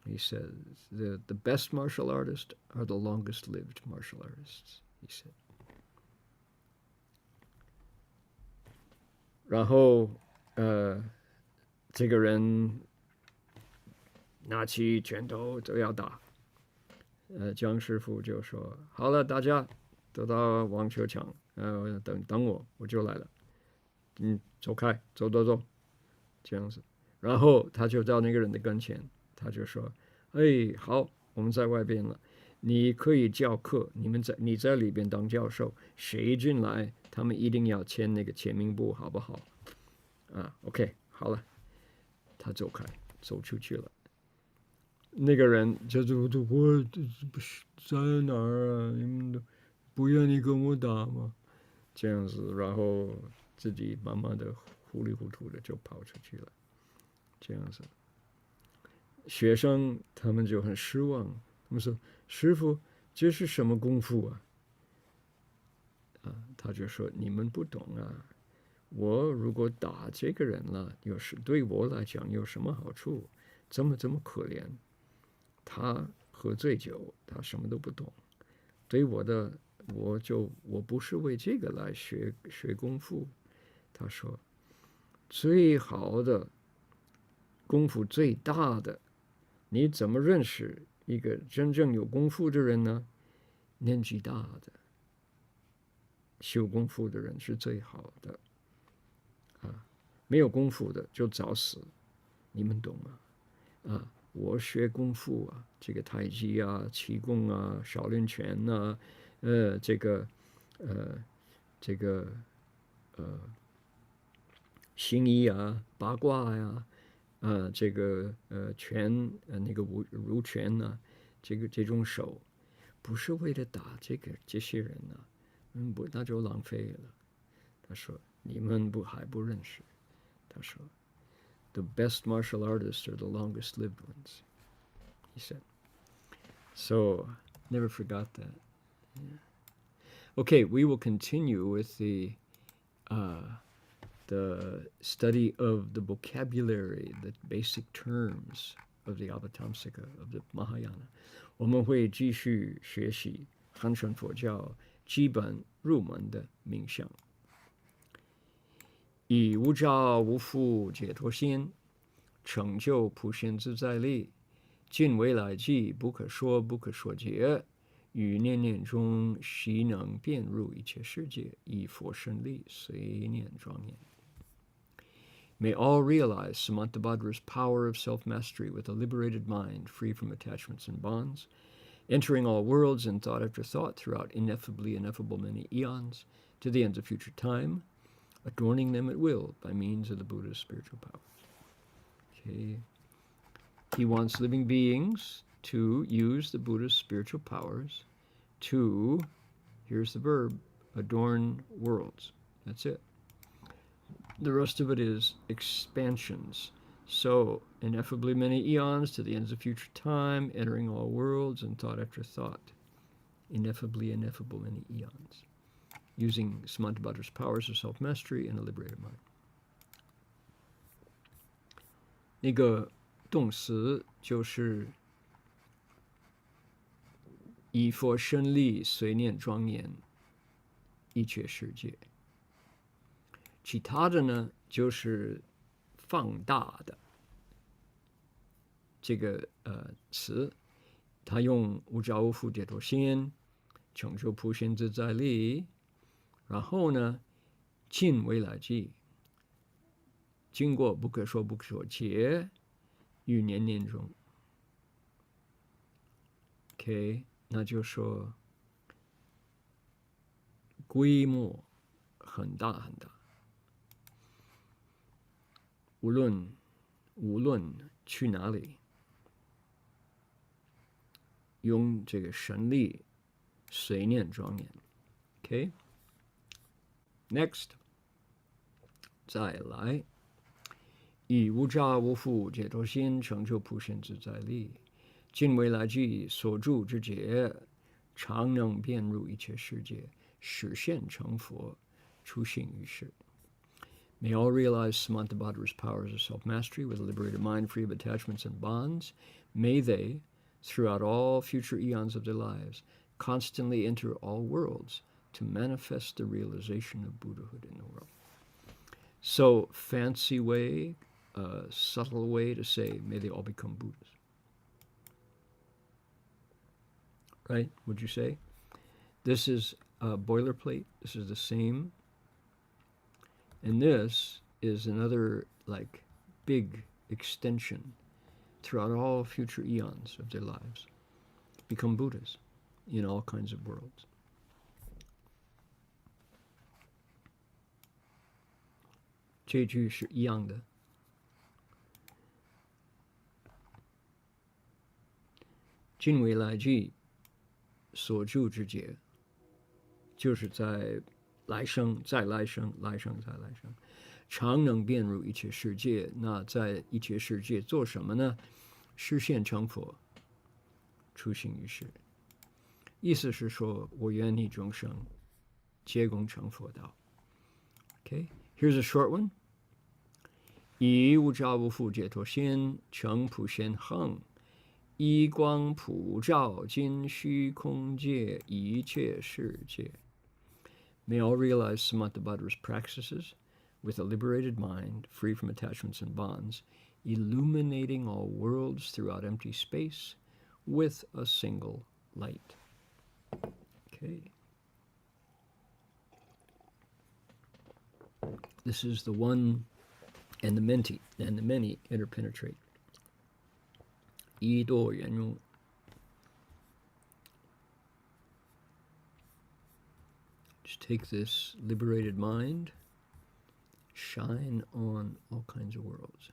Speaker 1: He says, the best martial artists are the longest lived martial artists, he said. 然后这个人拿起拳头就要打，江师傅就说：“好了，大家都到网球场，等我，我就来了。走开，走，这样子。然后他就到那个人的跟前，他就说：‘哎，好，我们在外边了，你可以教课，你在里边当教授，谁进来，他们一定要签那个签名簿，好不好？’ OK， 好了，他走出去了。那个人就是我在哪儿啊？你们都不愿意跟我打吗？这样子，然后自己慢慢的糊里糊涂的就跑出去了。这样子，学生他们就很失望，他们说：“师傅，这是什么功夫啊？”他就说：“你们不懂啊。我如果打这个人了，对我来讲有什么好处？这么可怜，他喝醉酒，他什么都不懂。对我的，我不是为这个来学功夫。”他说：“最好的功夫，最大的，你怎么认识一个真正有功夫的人呢？年纪大的，修功夫的人是最好的。没有功夫的就早死，你们懂吗？我学功夫啊，这个太极啊、气功啊、少林拳啊，形意啊、八卦呀、拳那个如拳啊，这种手，不是为了打这些人啊，那就浪费了。他说你们还不认识。他说 The best martial artists are the longest lived ones, he said. So, never forgot that. Yeah. Okay, we will continue with the study of the vocabulary, the basic terms of the Avatamsaka, of the Mahayana. 我们会继续学习汉传佛教基本入门的冥想。以无着无缚解脱心，成就普贤自在力，尽未来际，不可说不可说解，于念念中悉能遍入一切世界，以佛身力随念庄严。May all realize Samantabhadra's power of self-mastery with a liberated mind, free from attachments and bonds, entering all worlds in thought after thought throughout ineffably ineffable many eons, to the ends of future time, adorning them at will by means of the Buddha's spiritual powers. Okay. He wants living beings to use the Buddha's spiritual powers to, here's the verb, adorn worlds. That's it. The rest of it is expansions. So, ineffably many eons to the ends of future time, entering all worlds in thought after thought. Ineffably ineffable many eons. Using Samantabhadra's powers of self-mastery and a liberated mind. 那个动词就是以佛身力随念庄严一切世界。其他的呢，就是放大的这个词，他用无着无缚解脱心成就普贤自在力，然后呢，尽未来际，经过不可说不可说劫，于年年中。OK， 那就说规模很大很大，无论去哪里，用这个神力随念庄严。OK， next， 再来，以无着无缚解脱心成就普贤自在力，尽未来际所住之劫，常能遍入一切世界，实现成佛，出行于世。May all realize Samantabhadra's powers of self-mastery with a liberated mind free of attachments and bonds. May they, throughout all future eons of their lives, constantly enter all worlds to manifest the realization of Buddhahood in the world. So, fancy way, subtle way to say, may they all become Buddhas. Right? Would you say? This is boilerplate. This is the same. And this is another like big extension throughout all future eons of their lives. Become Buddhas in all kinds of worlds. This is the same. 尽未来际所住之劫，就是在来生再来生，来生再来生，常能遍入一切世界。那在一切世界做什么呢？实现成佛，出行于世。意思是说，我愿利众生，皆共成佛道。Okay, here's a short one. 以无着无缚解脱心成普贤恒，依光普照尽虚空界一切世界。May all realize Samantabhadra's practices with a liberated mind, free from attachments and bonds, illuminating all worlds throughout empty space with a single light. Okay. This is the one and the many interpenetrate. 一多圆融。Just take this liberated mind, shine on all kinds of worlds.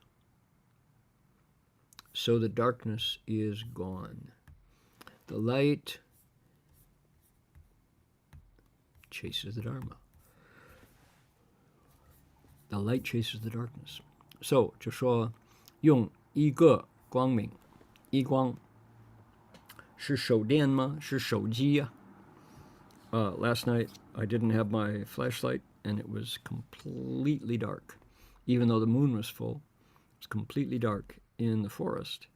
Speaker 1: So the darkness is gone. The light chases the Dharma. The light chases the darkness. So 就说用一个光明，一光是手电吗？是手机呀？Last night I didn't have my flashlight and it was completely dark. Even though the moon was full, it was completely dark in the forest.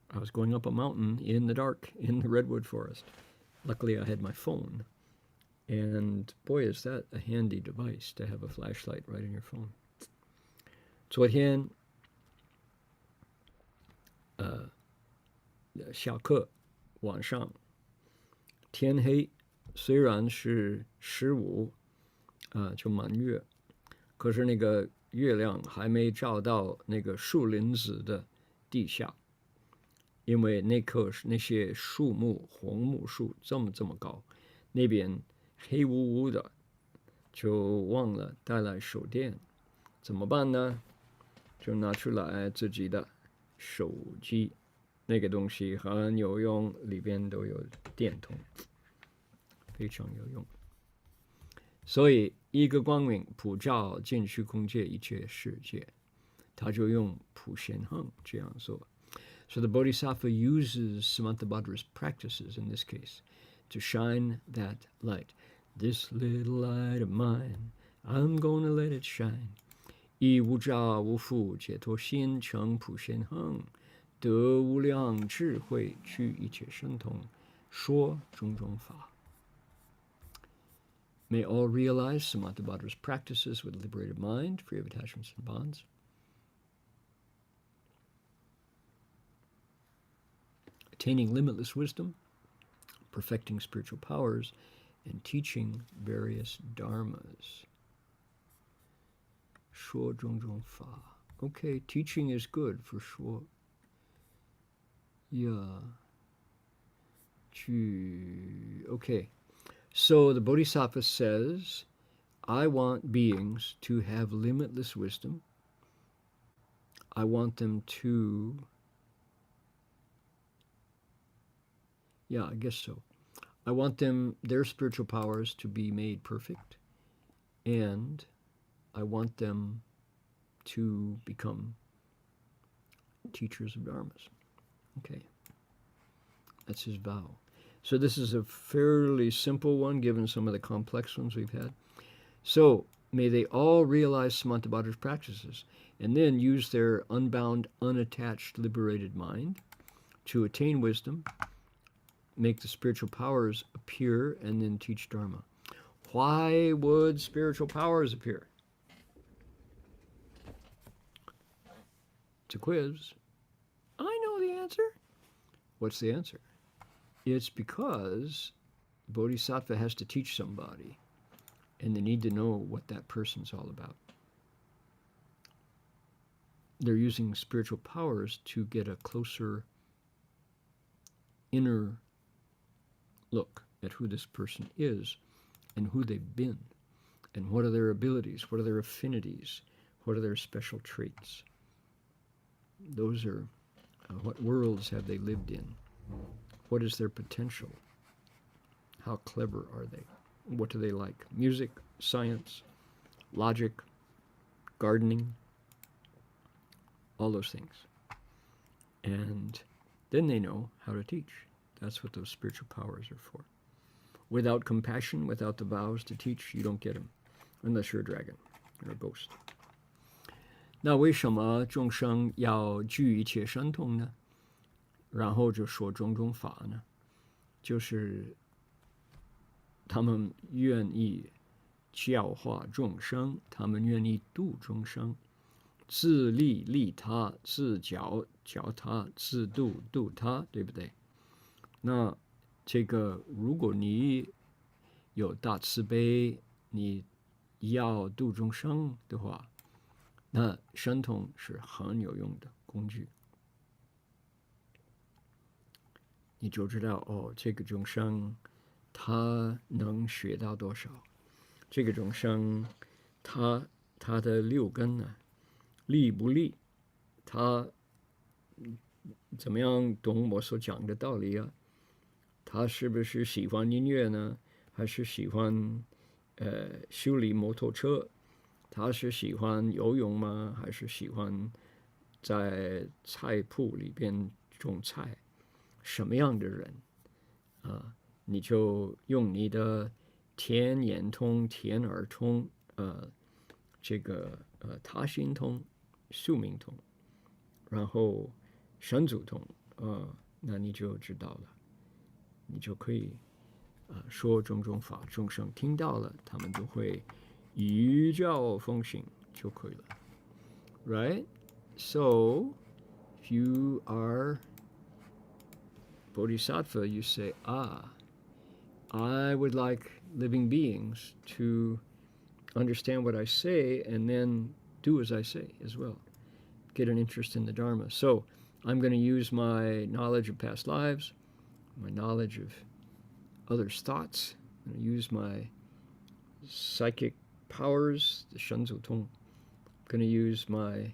Speaker 1: I was going up a mountain in the dark in the redwood forest. Luckily I had my phone. And boy, is that a handy device to have a flashlight right in your phone. 昨天下课晚上天黑，虽然是15就满月，可是那个月亮还没照到那个树林子的地下，因为那些树木红木树这么高，那边黑乌乌的，就忘了带来手电，怎么办呢？就拿出来自己的手机，那个东西很有用，里边都有电筒，非常有用。所以一个光明普照尽虚空界一切世界，他就用普贤恒这样做。So the Bodhisattva uses Samantabhadra's practices in this case to shine that light. This little light of mine, I'm gonna let it shine. 以无着无缚解脱心成普贤恒，得无量智慧具一切神通，说种种法。May all realize Samantabhadra's practices with a liberated mind, free of attachments and bonds. attaining limitless wisdom, perfecting spiritual powers, and teaching various dharmas. 说种种法. Okay, teaching is good for sure. Yeah. Okay. So the Bodhisattva says, I want beings to have limitless wisdom. I want them to, yeah, I guess so. I want their spiritual powers to be made perfect, and I want them to become teachers of dharmas. Okay, that's his vow. So this is a fairly simple one, given some of the complex ones we've had. So may they all realize Samantabhadra's practices, and then use their unbound, unattached, liberated mind to attain wisdom, make the spiritual powers appear, and then teach Dharma. Why would spiritual powers appear? It's a quiz. I know the answer. What's the answer? It's because Bodhisattva has to teach somebody, and they need to know what that person's all about. They're using spiritual powers to get a closer inner look at who this person is and who they've been and what are their abilities, what are their affinities, what are their special traits. Those are what worlds have they lived in? What is their potential? How clever are they? What do they like? Music, science, logic, gardening, all those things. And then they know how to teach. That's what those spiritual powers are for. Without compassion, without the vows to teach, you don't get them, unless you're a dragon or a ghost. 那为什么众生要具一切神通呢？然后就说种种法呢？就是他们愿意教化众生，他们愿意度众生，自利利他，自教教他，自度度他，对不对？那这个，如果你有大慈悲，你要度众生的话，那神通是很有用的工具。你就知道哦，这个众生他能学到多少？这个众生他的六根呢，利不利？他怎么样懂我所讲的道理啊？他是不是喜欢音乐呢？还是喜欢修理摩托车？他是喜欢游泳吗？还是喜欢在菜铺里边种菜？什么样的人啊？你就用你的天眼通、天耳通，这个他心通、宿命通，然后神足通，那你就知道了，你就可以说种种法，众生听到了，他们都会依教奉行就可以了。Right? So, if you are Bodhisattva, you say, I would like living beings to understand what I say and then do as I say as well. Get an interest in the Dharma. So I'm going to use my knowledge of past lives, my knowledge of others' thoughts. I'm going to use my psychic powers, the Shenzu Tong. I'm going to use my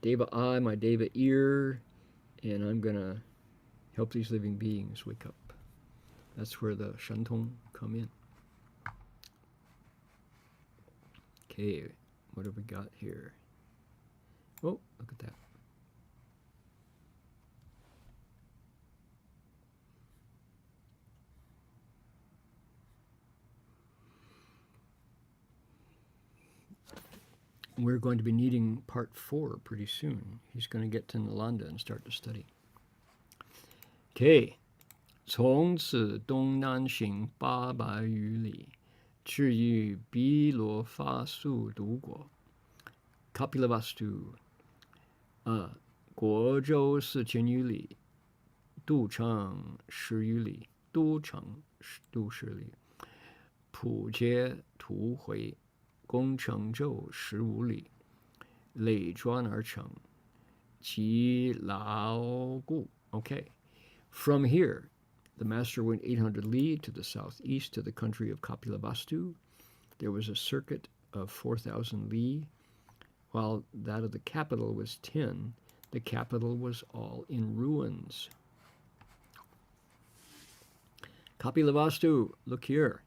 Speaker 1: Deva eye, my Deva ear, and I'm going to help these living beings wake up. That's where the Shentong come in. Okay, what have we got here? Oh, look at that. We're going to be needing part 4 pretty soon. He's going to get to Nalanda and start to study. Okay. 从此东南行800余里，至于毗罗发素独国 Kapilavastu 国州4000余里，都城10余里，都10里，普皆图回，攻城州15里，累砖而成，其牢固。Okay, from here, the master went 800 li to the southeast to the country of Kapilavastu. There was a circuit of 4,000 li, while that of the capital was 10. The capital was all in ruins. Kapilavastu, look here.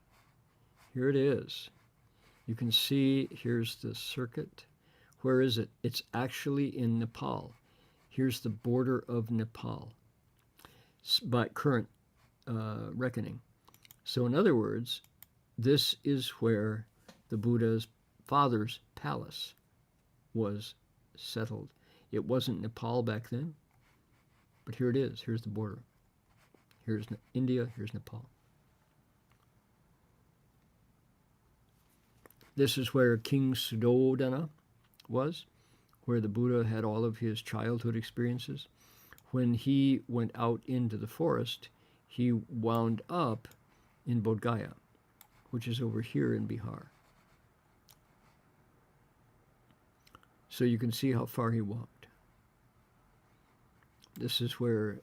Speaker 1: Here it is. You can see here's the circuit. Where is it? It's actually in Nepal. Here's the border of Nepal by current reckoning. So in other words, this is where the Buddha's father's palace was settled. It wasn't Nepal back then, but here it is. Here's the border. Here's India, here's Nepal. This is where King Suddhodana was, where the Buddha had all of his childhood experiences. When he went out into the forest, he wound up in Bodh Gaya, which is over here in Bihar. So you can see how far he walked. This is where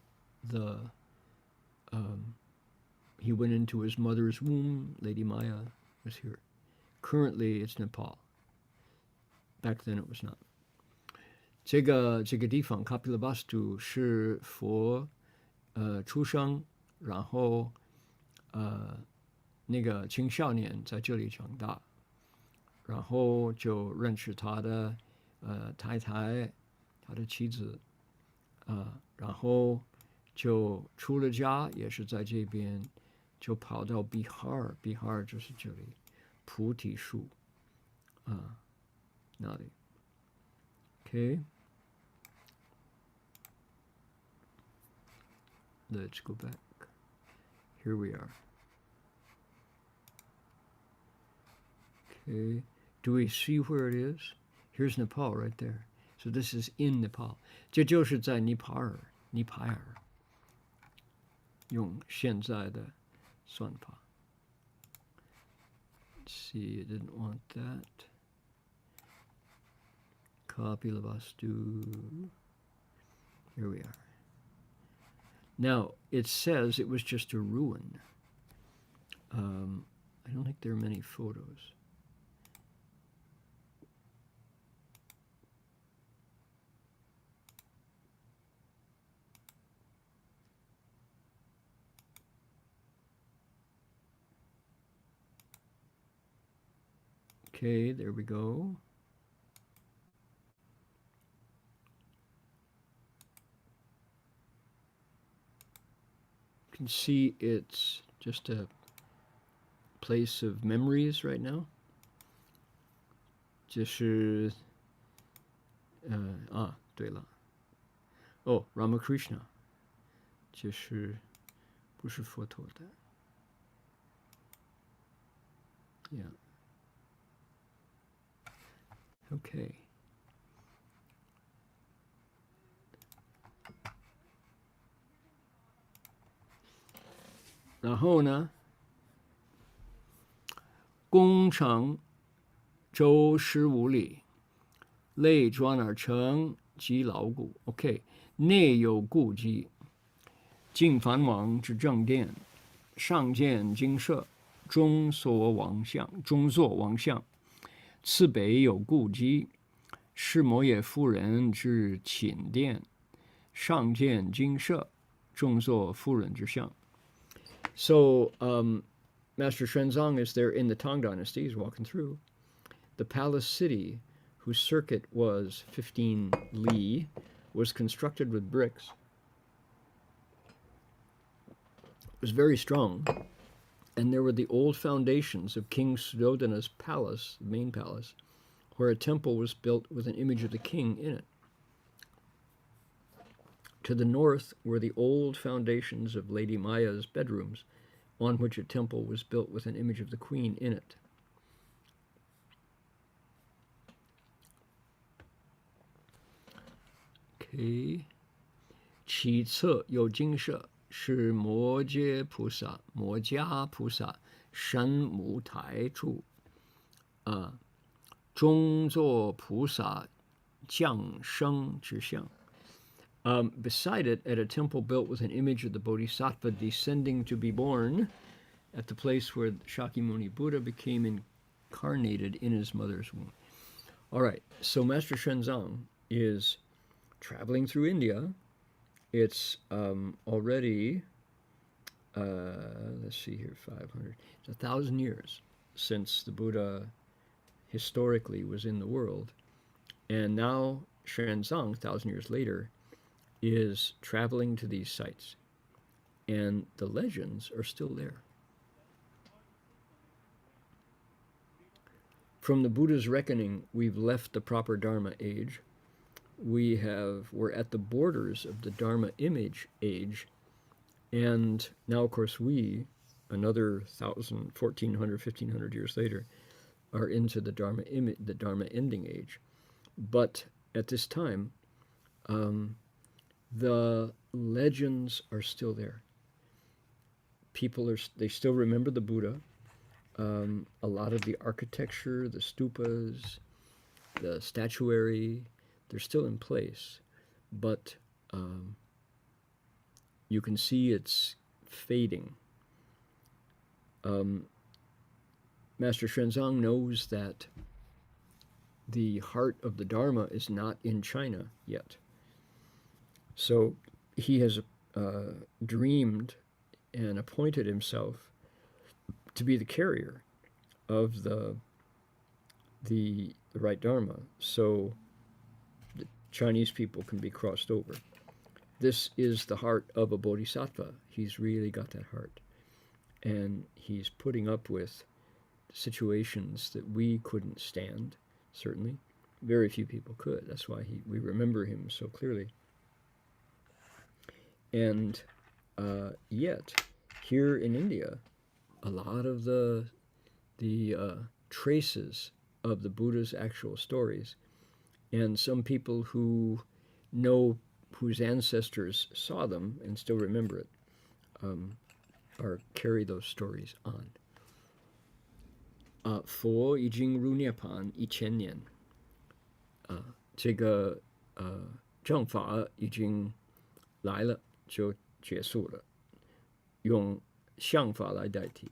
Speaker 1: he went into his mother's womb. Lady Maya was here. Currently, it's Nepal. Back then, it was not. 这个地方 Kapilavastu 是佛出生，然后那个青少年在这里长大，然后就认识他的太太，他的妻子，然后就出了家，也是在这边，就跑到Bihar就是这里，菩提树，那里 ，OK， let's go back. Here we are. Okay, do we see where it is? Here's Nepal right there. So this is in Nepal. 这就是在尼泊尔，用现在的算法。Let's see, I didn't want that. Kapilavastu. Here we are. Now, it says it was just a ruin. I don't think there are many photos. Okay, there we go. You can see it's just a place of memories right now. 就是对了，Ramakrishna 就是不是佛陀的 ，Yeah. Okay. 然后呢，攻城周15里，内砖而成，极牢固。OK， 内有故基，晋梵王之正殿，上建精舍，中作王像。次北有故基，释摩耶夫人之寝殿，上建精舍，中作夫人之像。So, Master Xuanzang is there in the Tang Dynasty. He's walking through. The palace city, whose circuit was 15 li, was constructed with bricks. It was very strong. And there were the old foundations of King Suddhodana's palace, the main palace, where a temple was built with an image of the king in it. To the north were the old foundations of Lady Maya's bedrooms, on which a temple was built with an image of the queen in it. OK， 其侧有精舍，是摩诘菩萨、摩迦菩萨山木台处，中座菩萨降生之相。Beside it, at a temple built with an image of the Bodhisattva descending to be born, at the place where Shakyamuni Buddha became incarnated in his mother's womb. All right, so Master Xuanzang is traveling through India. It's already, let's see here, 500, it's 1,000 years since the Buddha historically was in the world. And now Xuanzang, 1,000 years later, is traveling to these sites. And the legends are still there. From the Buddha's reckoning, we've left the proper Dharma age. We're at the borders of the Dharma image age. And now, of course, we, another 1,000, 1,400, 1,500 years later, are into the Dharma ending age. But at this time, the legends are still there. They still remember the Buddha. A lot of the architecture, the stupas, the statuary, they're still in place. But you can see it's fading. Master Xuanzang knows that the heart of the Dharma is not in China yet. So he has dreamed and appointed himself to be the carrier of the right Dharma, so the Chinese people can be crossed over. This is the heart of a bodhisattva. He's really got that heart. And he's putting up with situations that we couldn't stand, certainly. Very few people could. That's why we remember him so clearly. And yet, here in India, a lot of the traces of the Buddha's actual stories, and some people who know whose ancestors saw them and still remember it, carry those stories on. 佛已经入涅槃1000年，这个正法已经来了就结束了，用相法来代替。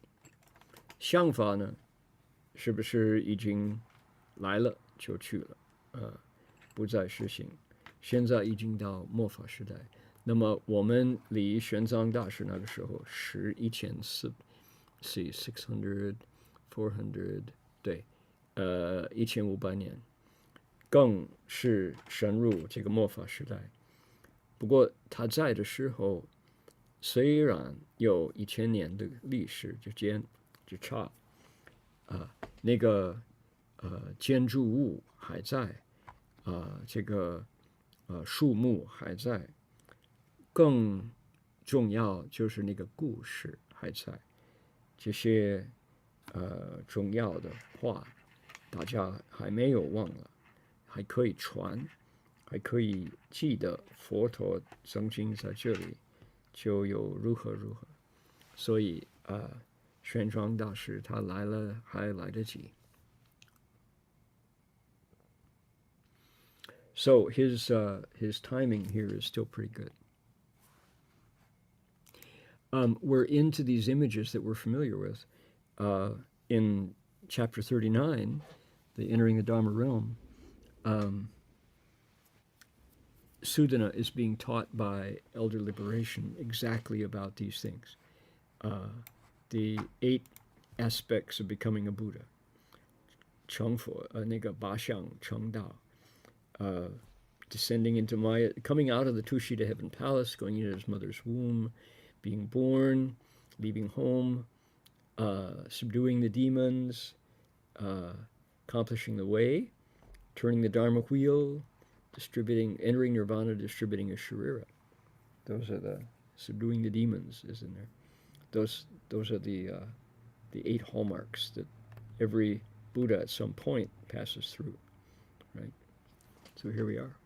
Speaker 1: 相法呢，是不是已经来了就去了？不再实行。现在已经到末法时代，那么我们离玄奘大师那个时候是600 400，对，1500年，更是深入这个末法时代。不过他在的时候，虽然有1000年的历史之差，那个建筑物还在，这个树木还在，更重要就是那个故事还在，这些重要的话，大家还没有忘了，还可以传，还可以记得佛陀曾经在这里就有如何如何，所以玄奘大师他来了还来得及。So his timing here is still pretty good. We're into these images that we're familiar with. In chapter 39, the entering the Dharma realm, Sudana is being taught by Elder Liberation exactly about these things. The 8 aspects of becoming a Buddha. 成佛，那个八相成道。Descending into Maya, coming out of the Tushita Heaven Palace, going into his mother's womb, being born, leaving home, subduing the demons, accomplishing the way, turning the Dharma wheel, entering Nirvana, distributing a Sharira. Those are the subduing the demons is in there. Those are the 8 hallmarks that every Buddha at some point passes through, right? So here we are.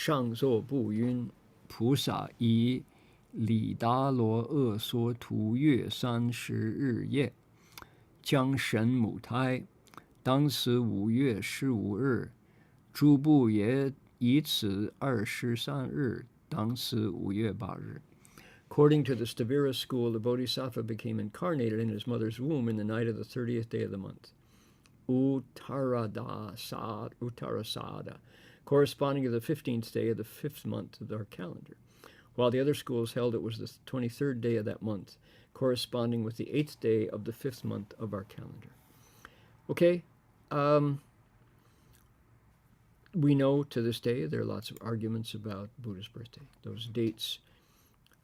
Speaker 1: 上座不晕，菩萨以李达罗厄梭图月30日夜，将神母胎。当时5月15日，诸部也以此23日，当时5月8日。According to the Stavira school, the Bodhisattva became incarnated in his mother's womb in the night of the 30th day of the month, Uttarasada, corresponding to the 15th day of the 5th month of our calendar, while the other schools held it was the 23rd day of that month, corresponding with the 8th day of the 5th month of our calendar. Okay, we know to this day there are lots of arguments about Buddha's birthday. Those dates,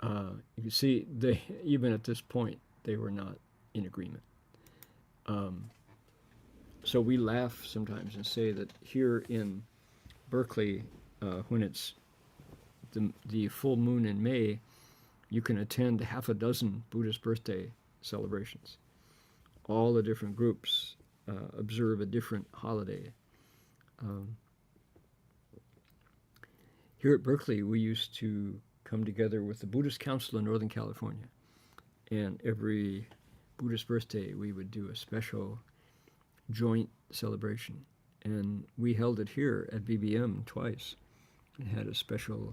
Speaker 1: you can see, even at this point, they were not in agreement. So we laugh sometimes and say that here in Berkeley, when it's the full moon in May, you can attend half a dozen Buddhist birthday celebrations. All the different groups observe a different holiday. Here at Berkeley, we used to come together with the Buddhist Council in Northern California. And every Buddhist birthday, we would do a special joint celebration. And we held it here at BBM twice. It had a special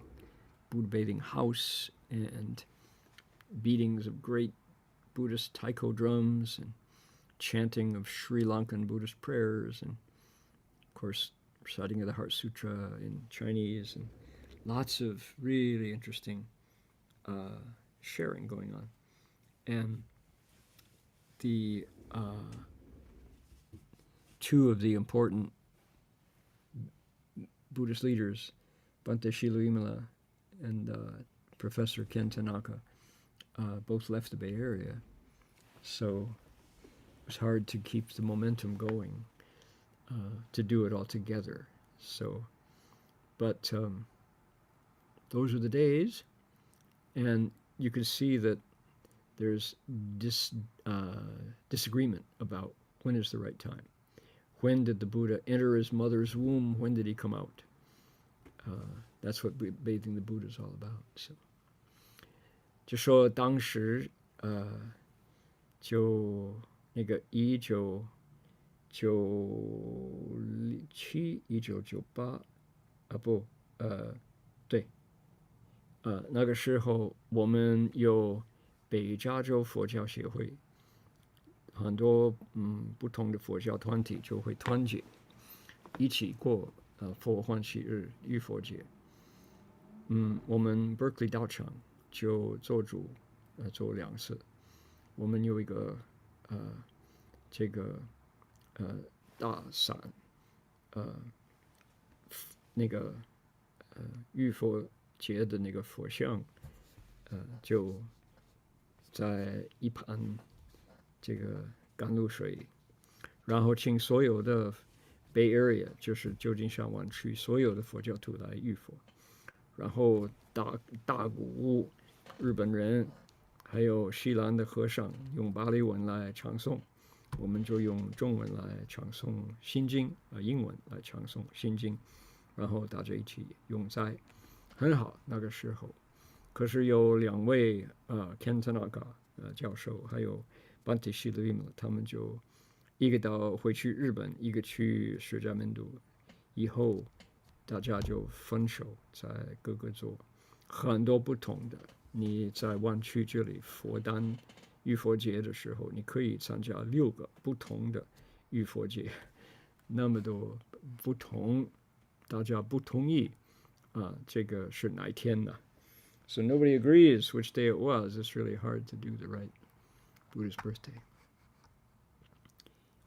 Speaker 1: Buddha bathing house and beatings of great Buddhist taiko drums and chanting of Sri Lankan Buddhist prayers and, of course, reciting of the Heart Sutra in Chinese and lots of really interesting sharing going on. And the two of the important Buddhist leaders, Bhante Shilavimala and Professor Ken Tanaka, both left the Bay Area. So it was hard to keep the momentum going, to do it all together. So, but those are the days, and you can see that there's disagreement about when is the right time. When did the Buddha enter his mother's womb? When did he come out? That's what bathing the Buddha is all about. So, 就说当时就那个1997、1998对，那个时候我们有北加州佛教协会，很多不同的佛教团体就会团结一起过佛欢喜日浴佛节。我们 Berkeley 道场就做主做2次。我们有一个这个大伞那个浴佛节的那个佛像就在一盘这个甘露水，然后请所有的 Bay Area 就是旧金山湾区所有的佛教徒来浴佛，然后大鼓舞日本人还有西兰的和尚用巴利文来唱诵，我们就用中文来唱诵心经，英文来唱诵心经，然后大家一起用斋，很好那个时候。可是有2位Ken Tanaka 教授还有 Bhante Shilavimala 他们就一个回去日本，一个去释迦牟尼，以后大家就分手在各个做很多不同的。你在湾区这里佛诞浴佛节的时候，你可以参加6个不同的浴佛节，那么多不同，大家不同意这个是哪一天呢？ So nobody agrees which day it was. It's really hard to do the right Buddha's birthday.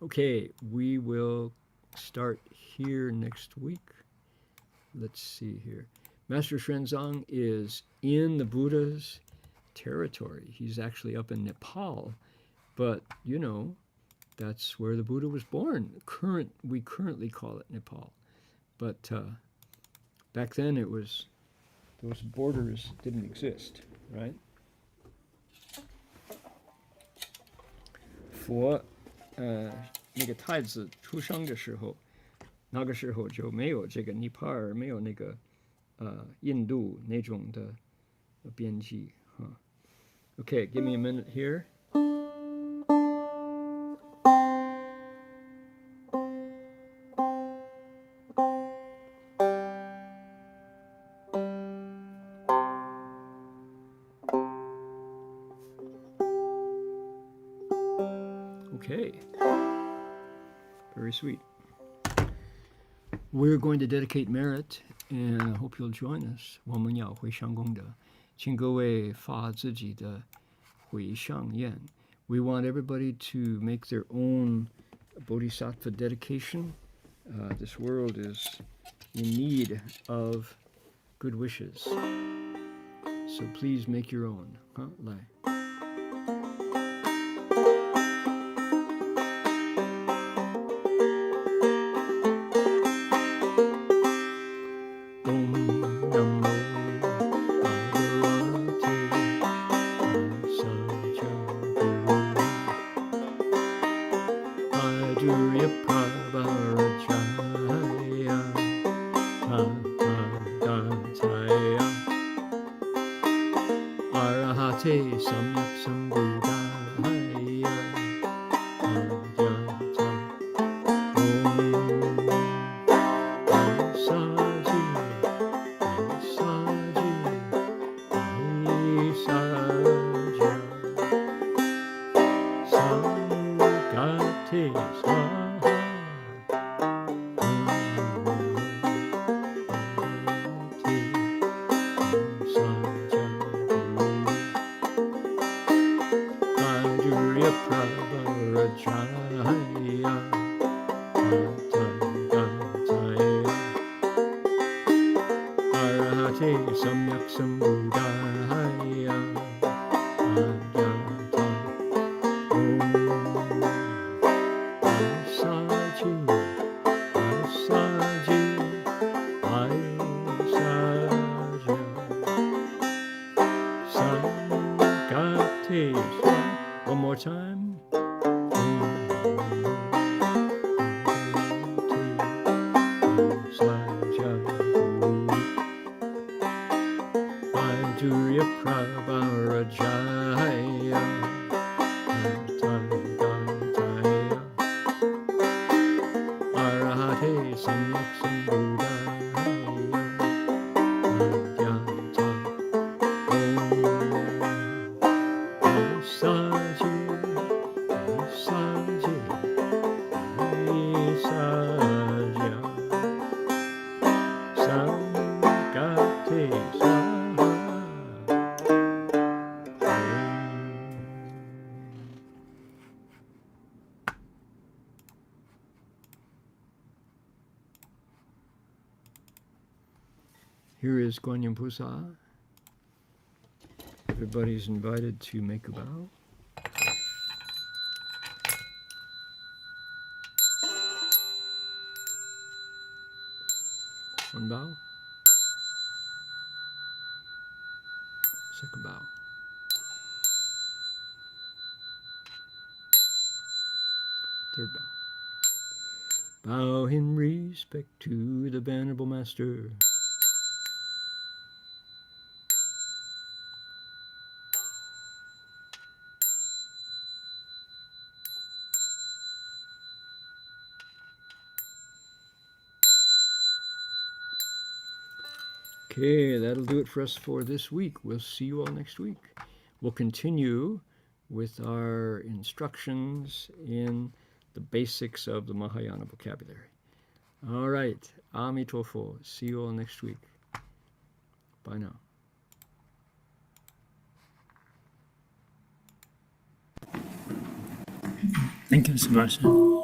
Speaker 1: Okay, we will start here next week. Let's see here. Master Xuanzang is in the Buddha's territory. He's actually up in Nepal, but you know, that's where the Buddha was born. We currently call it Nepal, but back then it was, those borders didn't exist, right? 佛那个太子出生的时候，那个时候就没有这个尼泊尔，没有那个印度那种的编辑Okay, give me a minute here. Okay, very sweet. We're going to dedicate merit, and I hope you'll join us. 我们要回向功德，请各位发自己的回向愿。We want everybody to make their own bodhisattva dedication. This world is in need of good wishes. So please make your own. 来。One more time. Here is Guanyin Pusa. Everybody's invited to make a bow. One bow. Second bow. Third bow. Bow in respect to the Venerable Master. Okay, that'll do it for us for this week. We'll see you all next week. We'll continue with our instructions in the basics of the Mahayana vocabulary. All right, Amitofo. See you all next week. Bye now.
Speaker 3: Thank you, Mr. Marshall.